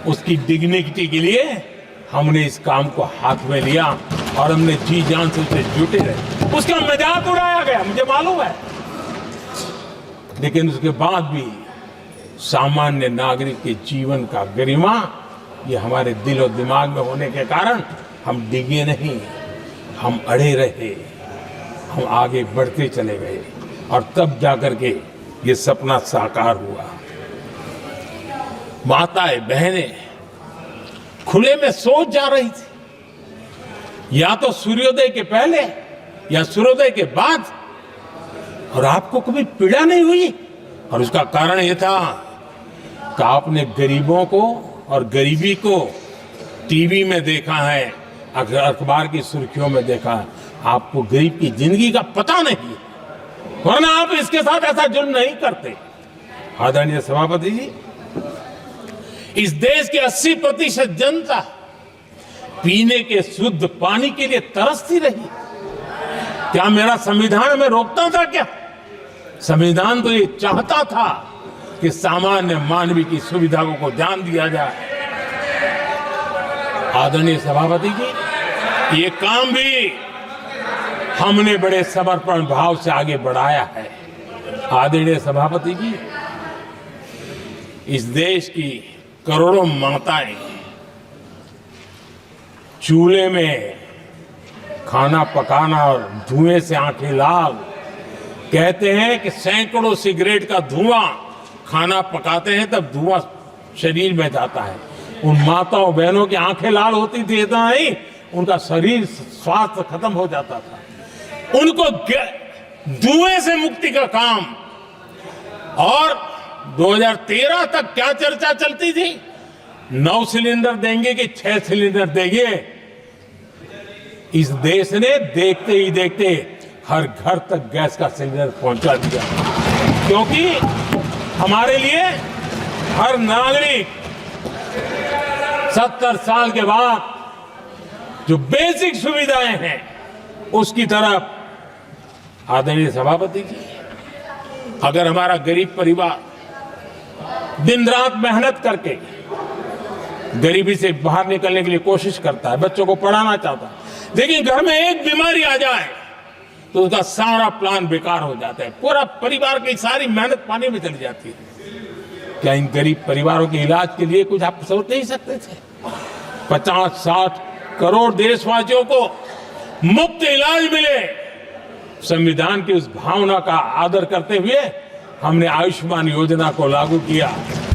S1: उसकी डिग्निटी के लिए हमने इस काम को हाथ में लिया और हमने जी जान से उसे जुटे रहे। उसका मजाक उड़ाया गया, मुझे मालूम है, लेकिन उसके बाद भी सामान्य नागरिक के जीवन का गरिमा ये हमारे दिल और दिमाग में होने के कारण हम डिगे नहीं, हम अड़े रहे, हम आगे बढ़ते चले गए और तब जाकर के ये सपना साकार हुआ। माताएं बहनें खुले में सोच जा रही थी, या तो सूर्योदय के पहले या सूर्योदय के बाद, और आपको कभी पीड़ा नहीं हुई। और उसका कारण यह था कि आपने गरीबों को और गरीबी को टीवी में देखा है, अखबार की सुर्खियों में देखा है, आपको गरीब की जिंदगी का पता नहीं, वरना आप इसके साथ ऐसा जुल्म नहीं करते। आदरणीय सभापति जी, इस देश की 80% जनता पीने के शुद्ध पानी के लिए तरसती रही। क्या मेरा संविधान हमें रोकता था? क्या संविधान तो ये चाहता था कि सामान्य मानवीय की सुविधाओं को ध्यान दिया जाए। आदरणीय सभापति जी, ये काम भी हमने बड़े समर्पण भाव से आगे बढ़ाया है। आदरणीय सभापति जी, इस देश की करोड़ों माताएं चूल्हे में खाना पकाना और धुएं से आंखें लाल, कहते हैं कि सैकड़ों सिगरेट का धुआं खाना पकाते हैं तब धुआं शरीर में जाता है। उन माताओं बहनों की आंखें लाल होती थी, इतना नहीं उनका शरीर स्वास्थ्य खत्म हो जाता था। उनको धुएं से मुक्ति का काम। और 2013 तक क्या चर्चा चलती थी, 9 सिलेंडर देंगे कि 6 सिलेंडर देंगे। इस देश ने देखते ही देखते हर घर तक गैस का सिलेंडर पहुंचा दिया, क्योंकि हमारे लिए हर नागरिक 70 साल के बाद जो बेसिक सुविधाएं हैं उसकी तरफ। आदरणीय सभापति जी, अगर हमारा गरीब परिवार दिन रात मेहनत करके गरीबी से बाहर निकलने के लिए कोशिश करता है, बच्चों को पढ़ाना चाहता है, लेकिन घर में एक बीमारी आ जाए तो उसका सारा प्लान बेकार हो जाता है, पूरा परिवार की सारी मेहनत पानी में चली जाती है। क्या इन गरीब परिवारों के इलाज के लिए कुछ आप सोच नहीं सकते थे? 50-60 करोड़ देशवासियों को मुफ्त इलाज मिले। संविधान की उस भावना का आदर करते हुए हमने आयुष्मान योजना को लागू किया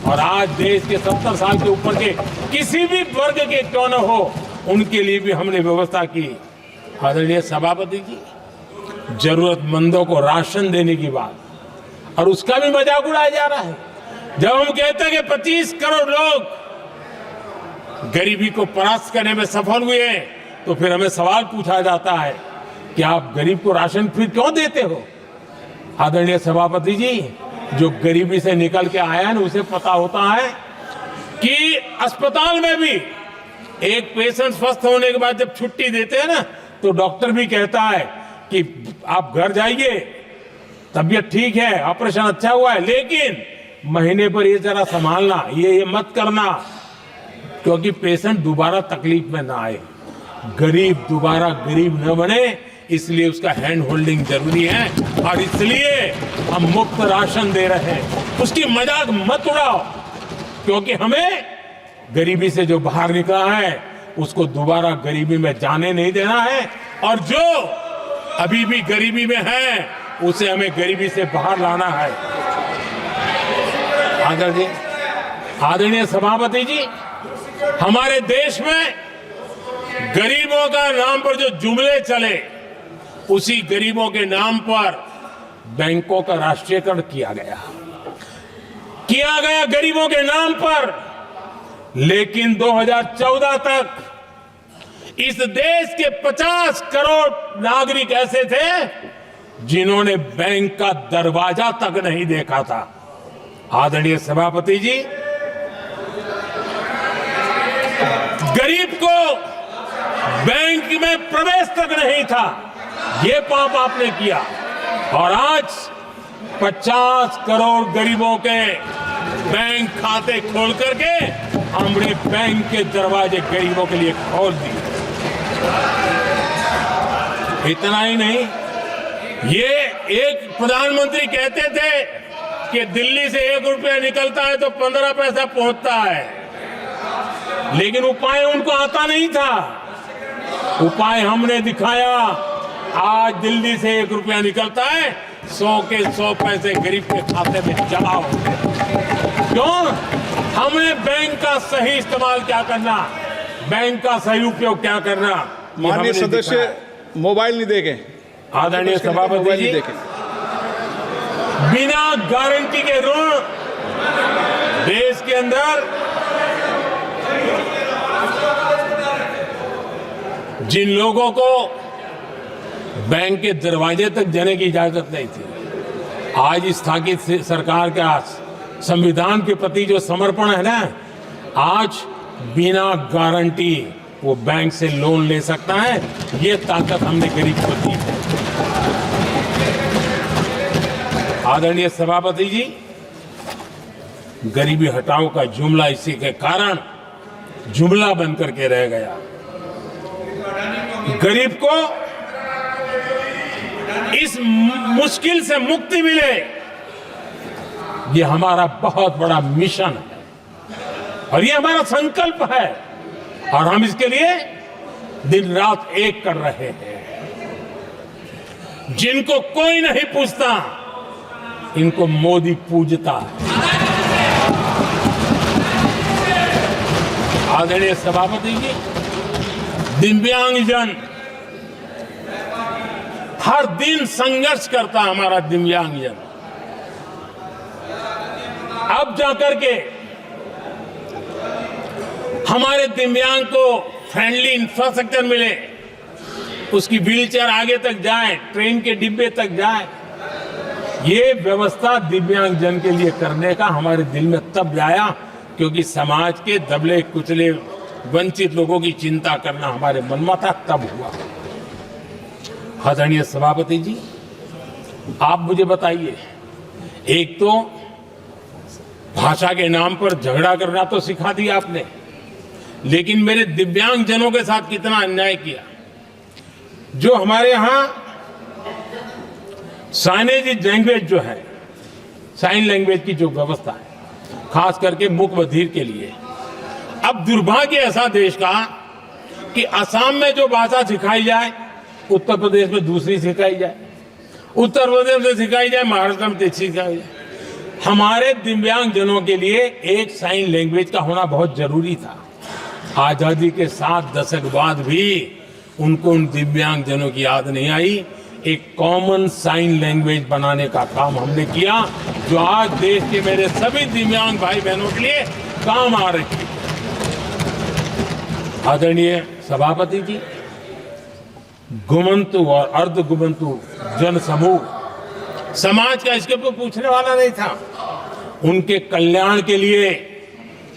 S1: और आज देश के 70 साल के ऊपर के किसी भी वर्ग के क्यों न हो उनके लिए भी हमने व्यवस्था की। आदरणीय सभापति जी, जरूरतमंदों को राशन देने की बात और उसका भी मजाक उड़ाया जा रहा है। जब हम कहते हैं कि 25 करोड़ लोग गरीबी को परास्त करने में सफल हुए, तो फिर हमें सवाल पूछा जाता है कि आप गरीब को राशन फिर क्यों देते हो? आदरणीय सभापति जी, जो गरीबी से निकल के आया है उसे पता होता है कि अस्पताल में भी एक पेशेंट स्वस्थ होने के बाद जब छुट्टी देते हैं ना, तो डॉक्टर भी कहता है कि आप घर जाइए, तबीयत ठीक है, ऑपरेशन अच्छा हुआ है, लेकिन महीने पर ये जरा संभालना, ये मत करना, क्योंकि पेशेंट दोबारा तकलीफ में ना आए, गरीब दोबारा गरीब न बने, इसलिए उसका हैंड होल्डिंग जरूरी है और इसलिए हम मुफ्त राशन दे रहे हैं। उसकी मजाक मत उड़ाओ, क्योंकि हमें गरीबी से जो बाहर निकला है उसको दोबारा गरीबी में जाने नहीं देना है, और जो अभी भी गरीबी में है उसे हमें गरीबी से बाहर लाना है। आदरणीय सभापति जी, हमारे देश में गरीबों का नाम पर जो जुमले चले, उसी गरीबों के नाम पर बैंकों का राष्ट्रीयकरण किया गया गरीबों के नाम पर। लेकिन 2014 तक इस देश के 50 करोड़ नागरिक ऐसे थे जिन्होंने बैंक का दरवाजा तक नहीं देखा था। आदरणीय सभापति जी, गरीब को बैंक में प्रवेश तक नहीं था, ये पाप आपने किया, और आज 50 करोड़ गरीबों के बैंक खाते खोल करके हमने बैंक के दरवाजे गरीबों के लिए खोल दिए। इतना ही नहीं, ये एक प्रधानमंत्री कहते थे कि दिल्ली से 1 रुपया निकलता है तो 15 पैसा पहुंचता है, लेकिन उपाय उनको आता नहीं था। उपाय हमने दिखाया। आज दिल्ली से 1 रुपया निकलता है, 100 के 100 पैसे गरीब के खाते में जमा होते हैं। क्यों? हमने बैंक का सही इस्तेमाल क्या करना, बैंक का सही उपयोग क्या करना।
S2: माननीय सदस्य मोबाइल नहीं देखें।
S1: आदरणीय सभापति जी, बिना गारंटी के ऋण देश के अंदर जिन लोगों को बैंक के दरवाजे तक जाने की इजाजत नहीं थी, आज स्थापित सरकार का संविधान के प्रति जो समर्पण है ना, आज बिना गारंटी वो बैंक से लोन ले सकता है। ये ताकत हमने गरीब को दी है। आदरणीय सभापति जी, गरीबी हटाओ का जुमला इसी के कारण जुमला बनकर के रह गया। गरीब को इस मुश्किल से मुक्ति मिले, ये हमारा बहुत बड़ा मिशन है और ये हमारा संकल्प है और हम इसके लिए दिन रात एक कर रहे हैं। जिनको कोई नहीं पूछता, इनको मोदी पूजता है। आदरणीय सभापति जी, दिव्यांगजन हर दिन संघर्ष करता हमारा दिव्यांगजन। अब जाकर के हमारे दिव्यांग को फ्रेंडली इंफ्रास्ट्रक्चर मिले, उसकी व्हीलचेयर आगे तक जाए, ट्रेन के डिब्बे तक जाए। ये व्यवस्था दिव्यांगजन के लिए करने का हमारे दिल में तब आया क्योंकि समाज के दबले कुचले वंचित लोगों की चिंता करना हमारे मन में था, तब हुआ। आदरणीय सभापति जी, आप मुझे बताइए, एक तो भाषा के नाम पर झगड़ा करना तो सिखा दिया आपने, लेकिन मेरे दिव्यांगजनों के साथ कितना अन्याय किया। जो हमारे यहां साइनेज लैंग्वेज जो है, साइन लैंग्वेज की जो व्यवस्था है, खास करके मूक बधिर के लिए, अब दुर्भाग्य ऐसा देश का कि असम में जो भाषा सिखाई जाए उत्तर प्रदेश में दूसरी सिखाई जाए, उत्तर प्रदेश में सिखाई जाए महाराष्ट्र में तीसरी सिखाई जाए। हमारे दिव्यांगजनों के लिए एक साइन लैंग्वेज का होना बहुत जरूरी था। आजादी के 7 दशक बाद भी उनको उन दिव्यांगजनों की याद नहीं आई। एक कॉमन साइन लैंग्वेज बनाने का काम हमने किया, जो आज देश के मेरे सभी दिव्यांग भाई बहनों के लिए काम आ रही है। आदरणीय सभापति जी, घुमंतु और अर्ध घुमंतु जन समूह समाज का इसके ऊपर पूछने वाला नहीं था। उनके कल्याण के लिए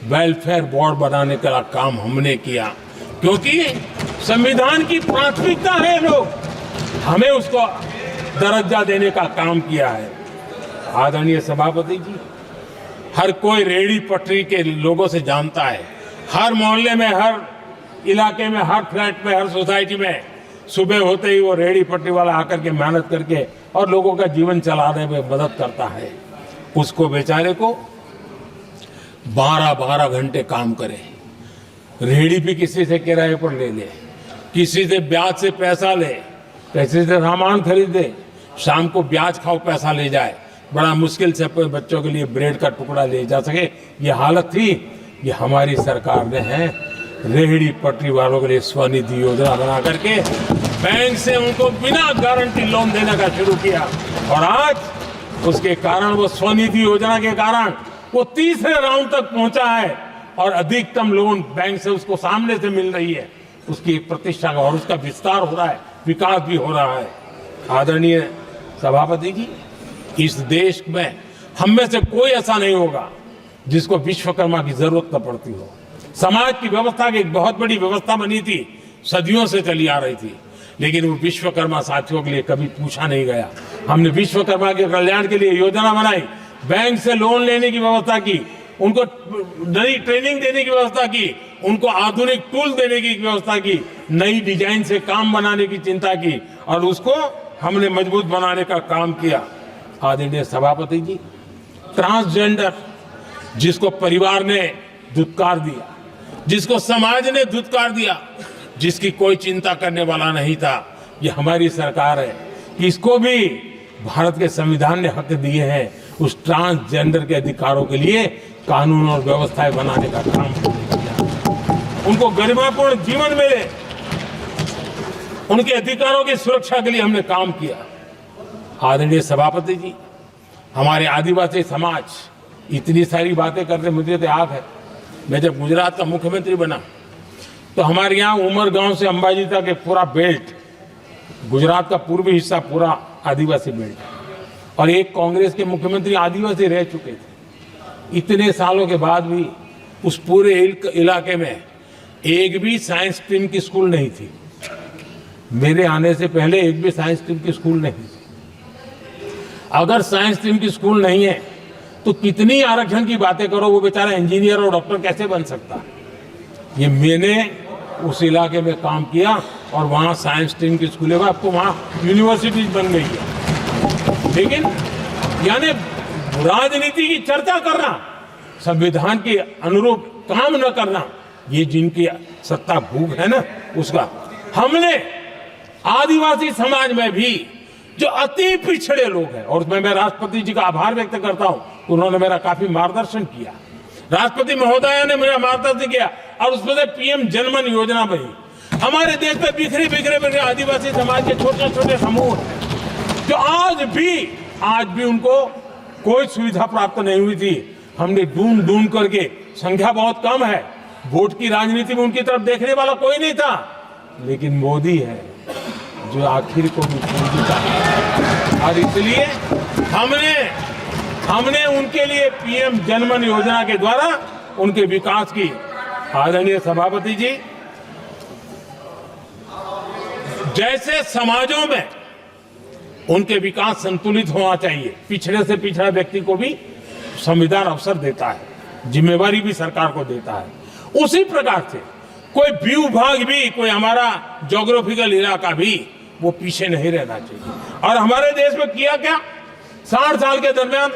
S1: वेलफेयर बोर्ड बनाने का काम हमने किया, क्योंकि संविधान की प्राथमिकता है लोग, हमें उसको दर्जा देने का काम किया है। आदरणीय सभापति जी, हर कोई रेहड़ी पटरी के लोगों से जानता है, हर मोहल्ले में, हर इलाके में, हर फ्लैट में, हर सोसाइटी में सुबह होते ही वो रेहड़ी पटरी वाला आकर के मेहनत करके और लोगों का जीवन चलाने में मदद करता है। उसको बेचारे को 12-12 घंटे काम करे, रेहड़ी भी किसी से किराए पर ले ले, किसी से ब्याज से पैसा ले, किसी से सामान खरीदे, शाम को ब्याज खाओ पैसा ले जाए, बड़ा मुश्किल से अपने बच्चों के लिए ब्रेड का टुकड़ा ले जा सके। ये हालत थी। ये हमारी सरकार ने है रेहड़ी पटरी वालों के लिए स्वनिधि योजना बना करके बैंक से उनको बिना गारंटी लोन देने का शुरू किया, और आज उसके कारण, वो स्वनिधि योजना के कारण वो तीसरे राउंड तक पहुंचा है और अधिकतम लोन बैंक से उसको सामने से मिल रही है। उसकी प्रतिष्ठा का और उसका विस्तार हो रहा है, विकास भी हो रहा है। आदरणीय सभापति जी, इस देश में हम में से कोई ऐसा नहीं होगा जिसको विश्वकर्मा की जरूरत न पड़ती हो। समाज की व्यवस्था की एक बहुत बड़ी व्यवस्था बनी थी, सदियों से चली आ रही थी, लेकिन वो विश्वकर्मा साथियों के लिए कभी पूछा नहीं गया। हमने विश्वकर्मा के कल्याण के लिए योजना बनाई, बैंक से लोन लेने की व्यवस्था की, उनको नई ट्रेनिंग देने की व्यवस्था की, उनको आधुनिक टूल देने की व्यवस्था की, नई डिजाइन से काम बनाने की चिंता की, और उसको हमने मजबूत बनाने का काम किया। आदरणीय सभापति जी, ट्रांसजेंडर, जिसको परिवार ने धुतकार दिया, जिसको समाज ने धुतकार दिया, जिसकी कोई चिंता करने वाला नहीं था, ये हमारी सरकार है कि इसको भी भारत के संविधान ने हक दिए हैं। उस ट्रांसजेंडर के अधिकारों के लिए कानून और व्यवस्थाएं बनाने का काम किया, उनको गरिमापूर्ण जीवन मिले, उनके अधिकारों की सुरक्षा के लिए हमने काम किया। आदरणीय सभापति जी, हमारे आदिवासी समाज इतनी सारी बातें करते, मुझे तो याद है मैं जब गुजरात का मुख्यमंत्री बना तो हमारे यहाँ उमरगांव से अंबाजी तक एक पूरा बेल्ट, गुजरात का पूर्वी हिस्सा पूरा आदिवासी बेल्ट, और एक कांग्रेस के मुख्यमंत्री आदिवासी रह चुके थे। इतने सालों के बाद भी उस पूरे इलाके में एक भी साइंस स्ट्रीम की स्कूल नहीं थी। मेरे आने से पहले एक भी साइंस स्ट्रीम की स्कूल नहीं थी। अगर साइंस स्ट्रीम की स्कूल नहीं है तो कितनी आरक्षण की बातें करो, वो बेचारा इंजीनियर और डॉक्टर कैसे बन सकता है। ये मैंने उस इलाके में काम किया और वहाँ साइंस स्ट्रीम की स्कूलें, अब तो वहाँ यूनिवर्सिटीज बन गई है। लेकिन यानी राजनीति की चर्चा करना, संविधान के अनुरूप काम न करना, ये जिनकी सत्ता भूख है ना, उसका हमने आदिवासी समाज में भी जो अति पिछड़े लोग हैं, और मैं राष्ट्रपति जी का आभार व्यक्त करता हूं, उन्होंने मेरा काफी मार्गदर्शन किया। राष्ट्रपति महोदया ने मेरा मार्गदर्शन किया और उसमें से पीएम जनमन योजना बनी। हमारे देश में बिखरे आदिवासी समाज के छोटे छोटे समूह जो आज भी उनको कोई सुविधा प्राप्त नहीं हुई थी। हमने ढूंढ करके, संख्या बहुत कम है, वोट की राजनीति में उनकी तरफ देखने वाला कोई नहीं था, लेकिन मोदी है जो आखिर को भी छोड़ देता है। और इसलिए हमने उनके लिए पीएम जनमन योजना के द्वारा उनके विकास की, आदरणीय सभापति जी, जैसे समाजों में उनके विकास संतुलित होना चाहिए, पिछड़े से पिछड़ा व्यक्ति को भी संविधान अवसर देता है, जिम्मेवारी भी सरकार को देता है, उसी प्रकार से कोई भूभाग भी, कोई हमारा ज्योग्राफिकल इलाका भी वो पीछे नहीं रहना चाहिए। और हमारे देश में किया क्या, 60 साल के दरमियान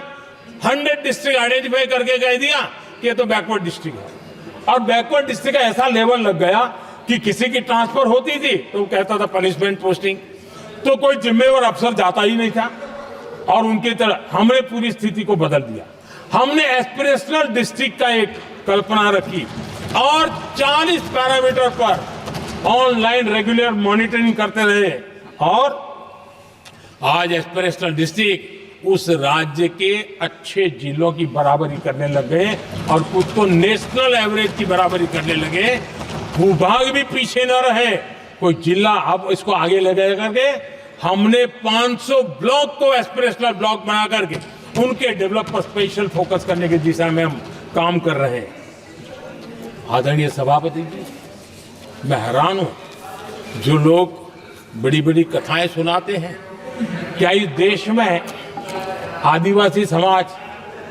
S1: 100 डिस्ट्रिक्ट आइडेंटिफाई करके कह दिया कि ये तो बैकवर्ड डिस्ट्रिक्ट है। और बैकवर्ड डिस्ट्रिक्ट का ऐसा लेवल लग गया कि किसी की ट्रांसफर होती थी तो वो कहता था पनिशमेंट पोस्टिंग, तो कोई जिम्मेवार अफसर जाता ही नहीं था। और उनकी तरह हमने पूरी स्थिति को बदल दिया। हमने एस्पिरेशनल डिस्ट्रिक्ट का एक कल्पना रखी और 40 पैरामीटर पर ऑनलाइन रेगुलर मॉनिटरिंग करते रहे, और आज एस्पिरेशनल डिस्ट्रिक्ट उस राज्य के अच्छे जिलों की बराबरी करने लग गए और कुछ तो नेशनल एवरेज की बराबरी करने लगे। भूभाग भी पीछे न रहे, कोई जिला अब इसको आगे ले गए करके हमने 500 ब्लॉक को एस्पिरेशनल ब्लॉक बना करके उनके डेवलप पर स्पेशल फोकस करने की दिशा में हम काम कर रहे हैं। आदरणीय सभापति जी, मैं हैरान हूं जो लोग बड़ी बड़ी कथाएं सुनाते हैं, क्या इस देश में आदिवासी समाज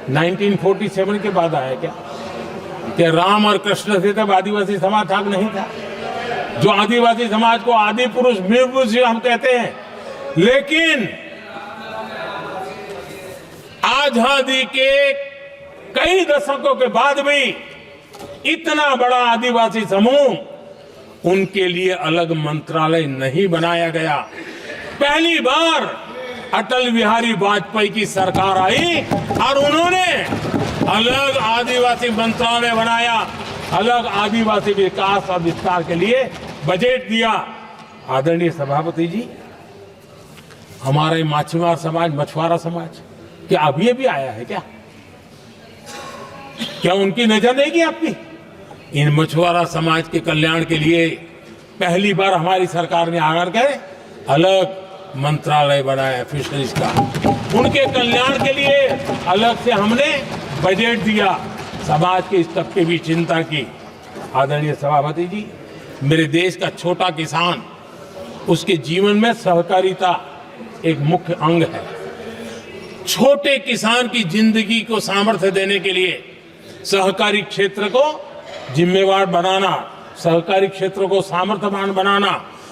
S1: 1947 के बाद आया क्या राम और कृष्ण से तब आदिवासी समाज था नहीं था? जो आदिवासी समाज को आदि पुरुष वीर पुरुष हम कहते हैं, लेकिन आजादी के कई दशकों के बाद भी इतना बड़ा आदिवासी समूह, उनके लिए अलग मंत्रालय नहीं बनाया गया। पहली बार अटल बिहारी वाजपेयी की सरकार आई और उन्होंने अलग आदिवासी मंत्रालय बनाया, अलग आदिवासी विकास और विस्तार के लिए बजट दिया। आदरणीय सभापति जी, हमारे माछीमार समाज, मछुआरा समाज, क्या अब ये भी आया है क्या उनकी नजर नहीं गई आपकी? इन मछुआरा समाज के कल्याण के लिए पहली बार हमारी सरकार ने आकर के अलग मंत्रालय बनाया फिशरीज का, उनके कल्याण के लिए अलग से हमने बजट दिया, समाज के इस तबके भी चिंता की। आदरणीय सभापति जी, मेरे देश का छोटा किसान, उसके जीवन में सहकारिता एक मुख्य अंग है। छोटे किसान की जिंदगी को सामर्थ्य देने के लिए सहकारी क्षेत्र को जिम्मेवार बनाना, सहकारी क्षेत्र को सामर्थ्यवान बनाना,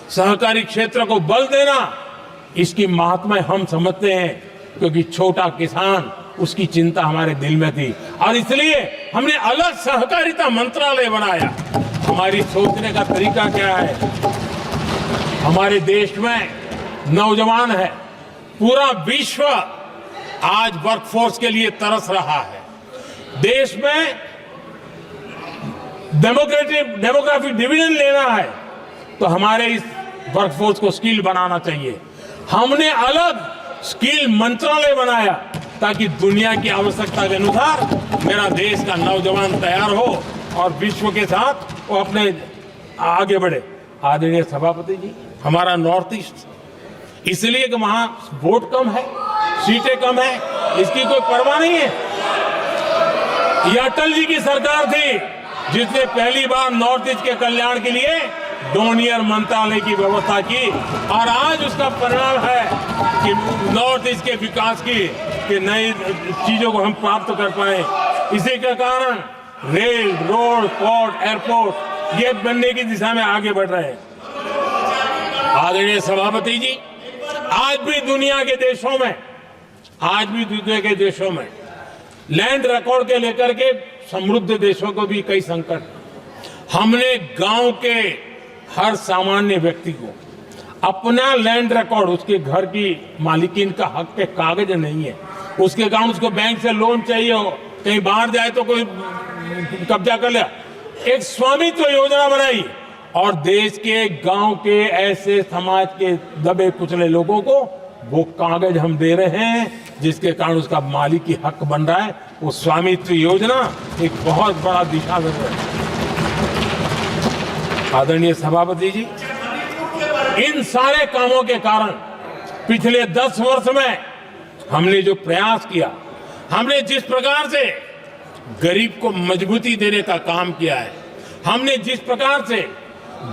S1: सहकारी क्षेत्र को बल देना, इसकी महात्मा हम समझते हैं, क्योंकि छोटा किसान, उसकी चिंता हमारे दिल में थी और इसलिए हमने अलग सहकारिता मंत्रालय बनाया। हमारी सोचने का तरीका क्या है? हमारे देश में नौजवान है, पूरा विश्व आज वर्कफोर्स के लिए तरस रहा है। देश में डेमोग्राफिक डिवीजन लेना है तो हमारे इस वर्कफोर्स को स्किल बनाना चाहिए। हमने अलग स्किल मंत्रालय बनाया ताकि दुनिया की आवश्यकता के अनुसार मेरा देश का नौजवान तैयार हो और विश्व के साथ वो अपने आगे बढ़े। आदरणीय सभापति जी, हमारा नॉर्थ ईस्ट इसलिए कि वहां वोट कम है, सीटें कम है, इसकी कोई परवाह नहीं है। यह अटल जी की सरकार थी जिसने पहली बार नॉर्थ ईस्ट के कल्याण के लिए डोनियर मंत्रालय की व्यवस्था की और आज उसका परिणाम है कि नॉर्थ ईस्ट के विकास की नई चीजों को हम प्राप्त कर पाए। इसी के कारण रेल, रोड, पोर्ट, एयरपोर्ट ये बनने की दिशा में आगे बढ़ रहे हैं। आदरणीय सभापति जी, आज भी दुनिया के देशों में लैंड रिकॉर्ड के लेकर के समृद्ध देशों को भी कई संकट। हमने गांव के हर सामान्य व्यक्ति को अपना लैंड रिकॉर्ड, उसके घर की मालिकीन का हक के कागज नहीं है, उसके कारण उसको बैंक से लोन चाहिए हो, कहीं बाहर जाए तो कोई कब्जा कर लिया, एक स्वामित्व योजना बनाई और देश के गांव के ऐसे समाज के दबे कुचले लोगों को वो कागज हम दे रहे हैं जिसके कारण उसका मालिकी हक बन रहा है। वो स्वामित्व योजना एक बहुत बड़ा दिशा दे रहा है। आदरणीय सभापति जी, इन सारे कामों के कारण पिछले 10 वर्ष में हमने जो प्रयास किया, हमने जिस प्रकार से गरीब को मजबूती देने का काम किया है, हमने जिस प्रकार से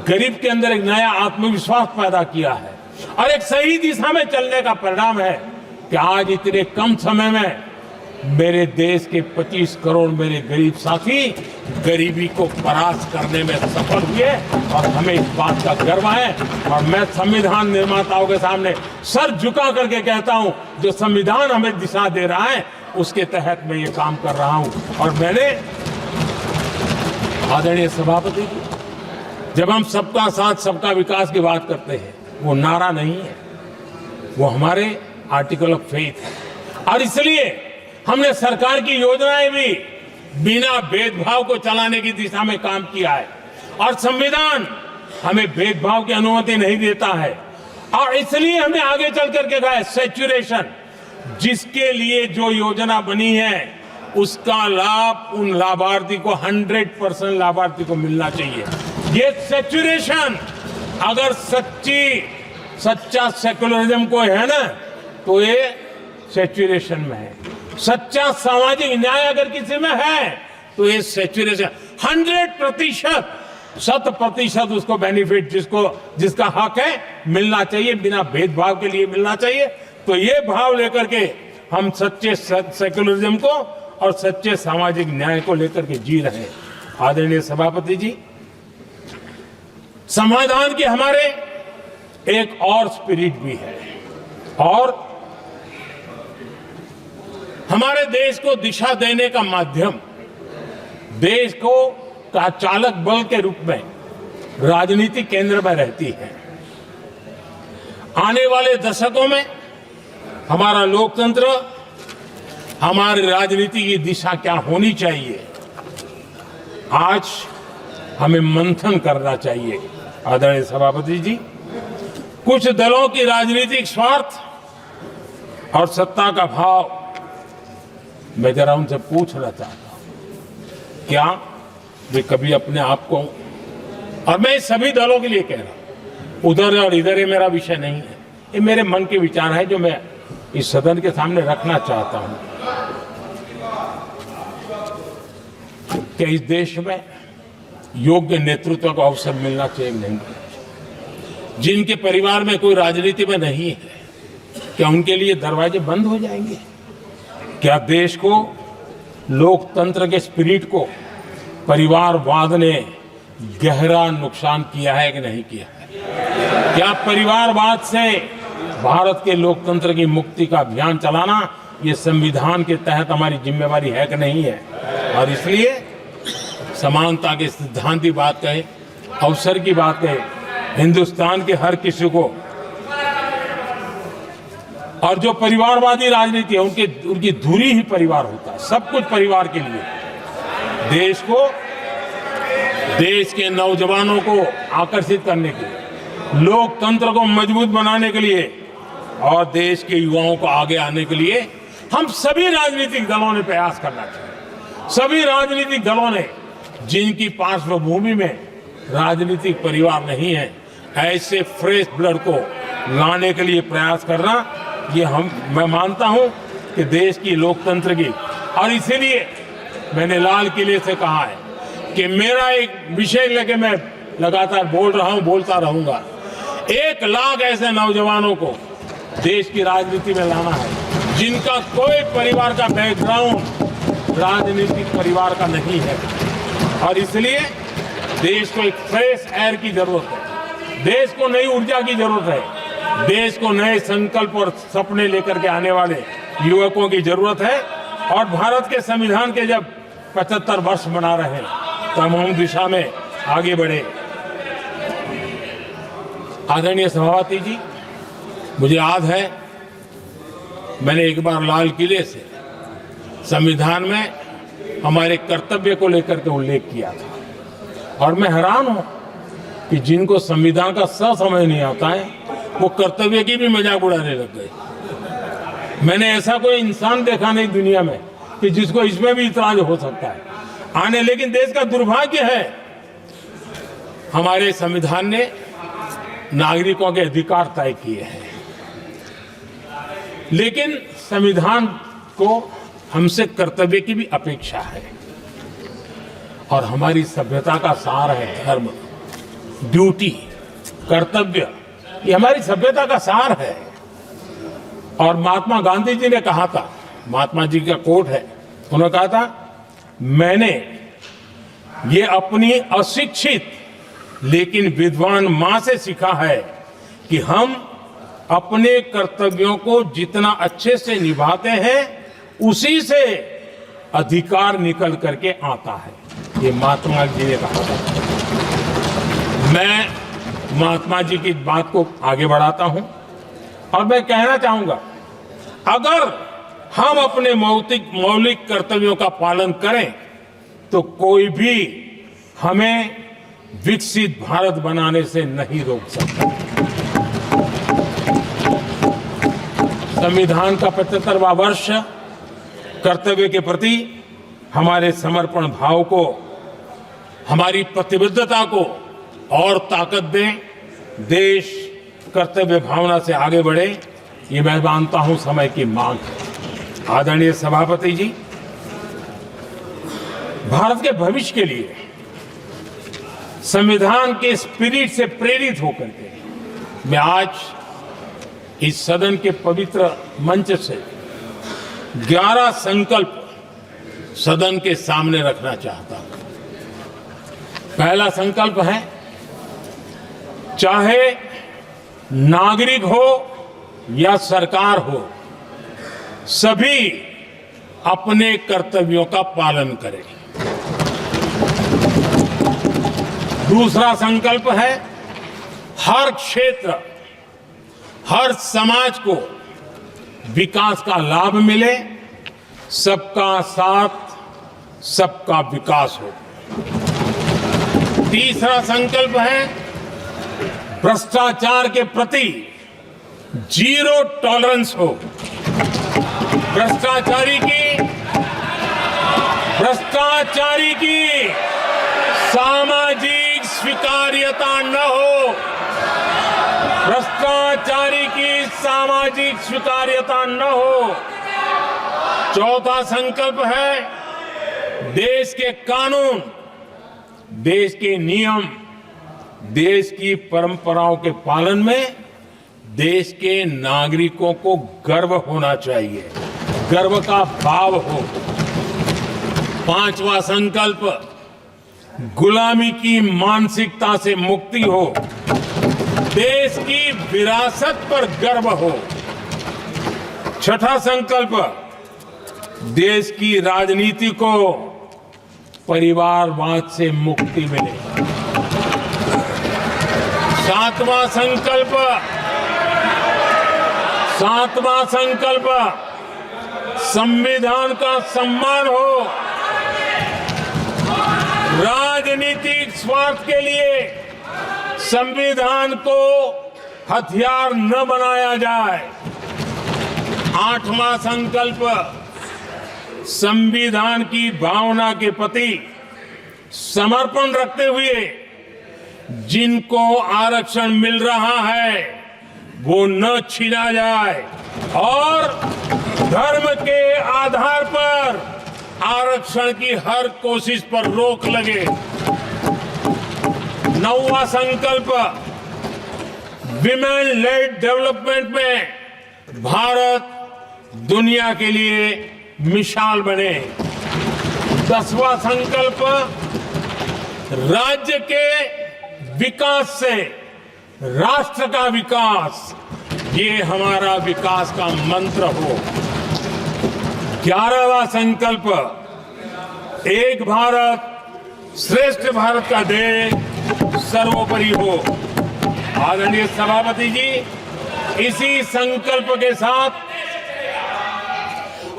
S1: गरीब के अंदर एक नया आत्मविश्वास पैदा किया है और एक सही दिशा में चलने का परिणाम है कि आज इतने कम समय में मेरे देश के 25 करोड़ मेरे गरीब साथी गरीबी को परास्त करने में सफल हुए और हमें इस बात का गर्व है। और मैं संविधान निर्माताओं के सामने सर झुका करके कहता हूं, जो संविधान हमें दिशा दे रहा है उसके तहत मैं ये काम कर रहा हूं। और मैंने, आदरणीय सभापति जी, जब हम सबका साथ सबका विकास की बात करते हैं, वो नारा नहीं है, वो हमारे आर्टिकल ऑफ फेथ है। और इसलिए हमने सरकार की योजनाएं भी बिना भेदभाव को चलाने की दिशा में काम किया है और संविधान हमें भेदभाव की अनुमति नहीं देता है। और इसलिए हमने आगे चल करके कहा है सैचुरेशन, जिसके लिए जो योजना बनी है उसका लाभ उन लाभार्थी को 100% लाभार्थी को मिलना चाहिए। ये सैचुरेशन अगर सच्चा सेकुलरिज्म को है ना, तो ये सैचुरेशन में है। सच्चा सामाजिक न्याय अगर किसी में है तो ये सैचुरेशन 100%, 100% उसको बेनिफिट जिसका हक है मिलना चाहिए, बिना भेदभाव के लिए मिलना चाहिए। तो ये भाव लेकर के हम सच्चे सेकुलरिज्म को और सच्चे सामाजिक न्याय को लेकर के जी रहे हैं। आदरणीय सभापति जी, संविधान के हमारे एक और स्पिरिट भी है और हमारे देश को दिशा देने का माध्यम, देश को का चालक बल के रूप में राजनीति केंद्र में रहती है। आने वाले दशकों में हमारा लोकतंत्र, हमारी राजनीति की दिशा क्या होनी चाहिए, आज हमें मंथन करना चाहिए। आदरणीय सभापति जी, कुछ दलों की राजनीतिक स्वार्थ और सत्ता का भाव, मैं जरा उनसे पूछना चाहता हूं, क्या वे कभी अपने आप को, और मैं सभी दलों के लिए कह रहा हूं, उधर और इधर ये मेरा विषय नहीं है, ये मेरे मन के विचार है जो मैं इस सदन के सामने रखना चाहता हूं। कि इस देश में योग्य नेतृत्व का अवसर मिलना चाहिए नहीं? जिनके परिवार में कोई राजनीति में नहीं है, क्या उनके लिए दरवाजे बंद हो जाएंगे? क्या देश को, लोकतंत्र के स्पिरिट को परिवारवाद ने गहरा नुकसान किया है कि नहीं किया है? क्या परिवारवाद से भारत के लोकतंत्र की मुक्ति का अभियान चलाना ये संविधान के तहत हमारी जिम्मेवारी है कि नहीं है? और इसलिए समानता के सिद्धांत की बात कहे, अवसर की बात कहे, हिंदुस्तान के हर किसी को, और जो परिवारवादी राजनीति है उनकी धुरी ही परिवार होता है, सब कुछ परिवार के लिए। देश को, देश के नौजवानों को आकर्षित करने के लिए, लोकतंत्र को मजबूत बनाने के लिए और देश के युवाओं को आगे आने के लिए हम सभी राजनीतिक दलों ने प्रयास करना चाहिए। सभी राजनीतिक दलों ने, जिनकी पार्श्वभूमि में राजनीतिक परिवार नहीं है, ऐसे फ्रेश ब्लड को लाने के लिए प्रयास करना, ये मैं मानता हूं कि देश की लोकतंत्र की, और इसीलिए मैंने लाल किले से कहा है कि मेरा एक विषय लेके मैं लगातार बोल रहा हूं, बोलता रहूंगा। 1 लाख ऐसे नौजवानों को देश की राजनीति में लाना है जिनका कोई परिवार का बैकग्राउंड राजनीतिक परिवार का नहीं है। और इसलिए देश को एक फ्रेश एयर की जरूरत है, देश को नई ऊर्जा की जरूरत है, देश को नए संकल्प और सपने लेकर के आने वाले युवकों की जरूरत है। और भारत के संविधान के जब 75 वर्ष मना रहे हैं तो हम दिशा में आगे बढ़े। आदरणीय सभापति जी, मुझे याद है मैंने एक बार लाल किले से संविधान में हमारे कर्तव्य को लेकर के उल्लेख किया था और मैं हैरान हूं कि जिनको संविधान का समझ नहीं आता है वो कर्तव्य की भी मजाक उड़ाने लग गए। मैंने ऐसा कोई इंसान देखा नहीं दुनिया में कि जिसको इसमें भी इतराज हो सकता है आने। लेकिन देश का दुर्भाग्य है हमारे संविधान ने नागरिकों के अधिकार तय किए हैं, लेकिन संविधान को हमसे कर्तव्य की भी अपेक्षा है। और हमारी सभ्यता का सार है धर्म, ड्यूटी, कर्तव्य, ये हमारी सभ्यता का सार है। और महात्मा गांधी जी ने कहा था, महात्मा जी का कोट है, उन्होंने कहा था, मैंने ये अपनी अशिक्षित लेकिन विद्वान मां से सीखा है कि हम अपने कर्तव्यों को जितना अच्छे से निभाते हैं उसी से अधिकार निकल करके आता है। ये महात्मा जी ने कहा था। मैं महात्मा जी की बात को आगे बढ़ाता हूं और मैं कहना चाहूंगा, अगर हम अपने मौलिक कर्तव्यों का पालन करें तो कोई भी हमें विकसित भारत बनाने से नहीं रोक सकता। संविधान का 75वां वर्ष कर्तव्य के प्रति हमारे समर्पण भाव को, हमारी प्रतिबद्धता को और ताकत दें, देश कर्तव्य भावना से आगे बढ़े, ये मैं मानता हूं समय की मांग है। आदरणीय सभापति जी, भारत के भविष्य के लिए संविधान के स्पिरिट से प्रेरित होकर के मैं आज इस सदन के पवित्र मंच से 11 संकल्प सदन के सामने रखना चाहता हूं। पहला संकल्प है, चाहे नागरिक हो या सरकार हो, सभी अपने कर्तव्यों का पालन करें। दूसरा संकल्प है, हर क्षेत्र, हर समाज को विकास का लाभ मिले, सबका साथ, सबका विकास हो। तीसरा संकल्प है, भ्रष्टाचार के प्रति जीरो टॉलरेंस हो। भ्रष्टाचारी की सामाजिक स्वीकार्यता न हो। भ्रष्टाचारी की सामाजिक स्वीकार्यता न हो। चौथा संकल्प है, देश के कानून, देश के नियम, देश की परंपराओं के पालन में देश के नागरिकों को गर्व होना चाहिए, गर्व का भाव हो। पांचवा संकल्प, गुलामी की मानसिकता से मुक्ति हो, देश की विरासत पर गर्व हो। छठा संकल्प, देश की राजनीति को परिवारवाद से मुक्ति मिले। सातवां संकल्प, संविधान का सम्मान हो। राजनीतिक स्वार्थ के लिए संविधान को हथियार न बनाया जाए। आठवां संकल्प, संविधान की भावना के प्रति समर्पण रखते हुए जिनको आरक्षण मिल रहा है वो न छीना जाए और धर्म के आधार पर आरक्षण की हर कोशिश पर रोक लगे। नौवां संकल्प, विमेन लेड डेवलपमेंट में भारत दुनिया के लिए मिसाल बने। 10वां संकल्प, राज्य के विकास से राष्ट्र का विकास, ये हमारा विकास का मंत्र हो। 11वां संकल्प एक भारत श्रेष्ठ भारत का ध्येय सर्वोपरि हो। आदरणीय सभापति जी, इसी संकल्प के साथ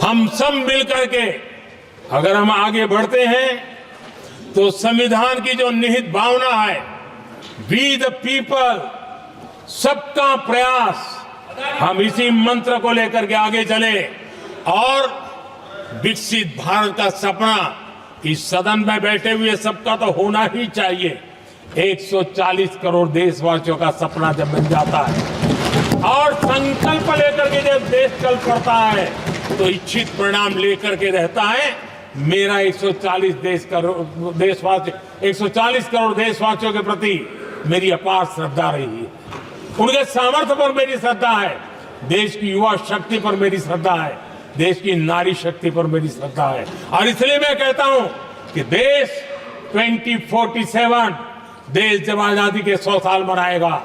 S1: हम सब मिलकर के अगर हम आगे बढ़ते हैं तो संविधान की जो निहित भावना है वी द पीपल, सबका प्रयास, हम इसी मंत्र को लेकर के आगे चले और विकसित भारत का सपना इस सदन में बैठे हुए सबका तो होना ही चाहिए। 140 करोड़ देशवासियों का सपना जब बन जाता है और संकल्प लेकर के जब देश चल पड़ता है तो इच्छित परिणाम लेकर के रहता है। मेरा 140 करोड़ देशवासियों के प्रति मेरी अपार श्रद्धा रही है। उनके सामर्थ्य पर मेरी श्रद्धा है, देश की युवा शक्ति पर मेरी श्रद्धा है, देश की नारी शक्ति पर मेरी श्रद्धा है। और इसलिए मैं कहता हूं कि देश 2047 देश जब आजादी के 100 साल मनाएगा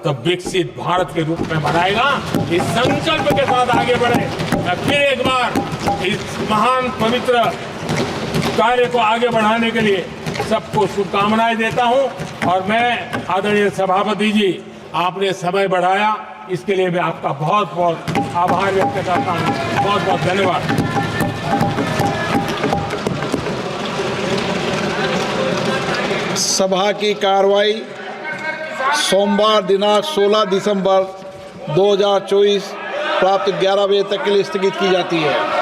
S1: तो विकसित भारत के रूप में मनाएगा। इस संकल्प के साथ आगे बढ़े। मैं फिर एक बार इस महान पवित्र कार्य को आगे बढ़ाने के लिए सबको शुभकामनाएं देता हूं। और मैं आदरणीय सभापति जी, आपने समय बढ़ाया इसके लिए मैं आपका बहुत बहुत आभार व्यक्त करता हूं। बहुत बहुत धन्यवाद।
S2: सभा की कार्रवाई सोमवार दिनांक 16 दिसंबर 2024 प्राप्त 11 बजे तक के लिए स्थगित की जाती है।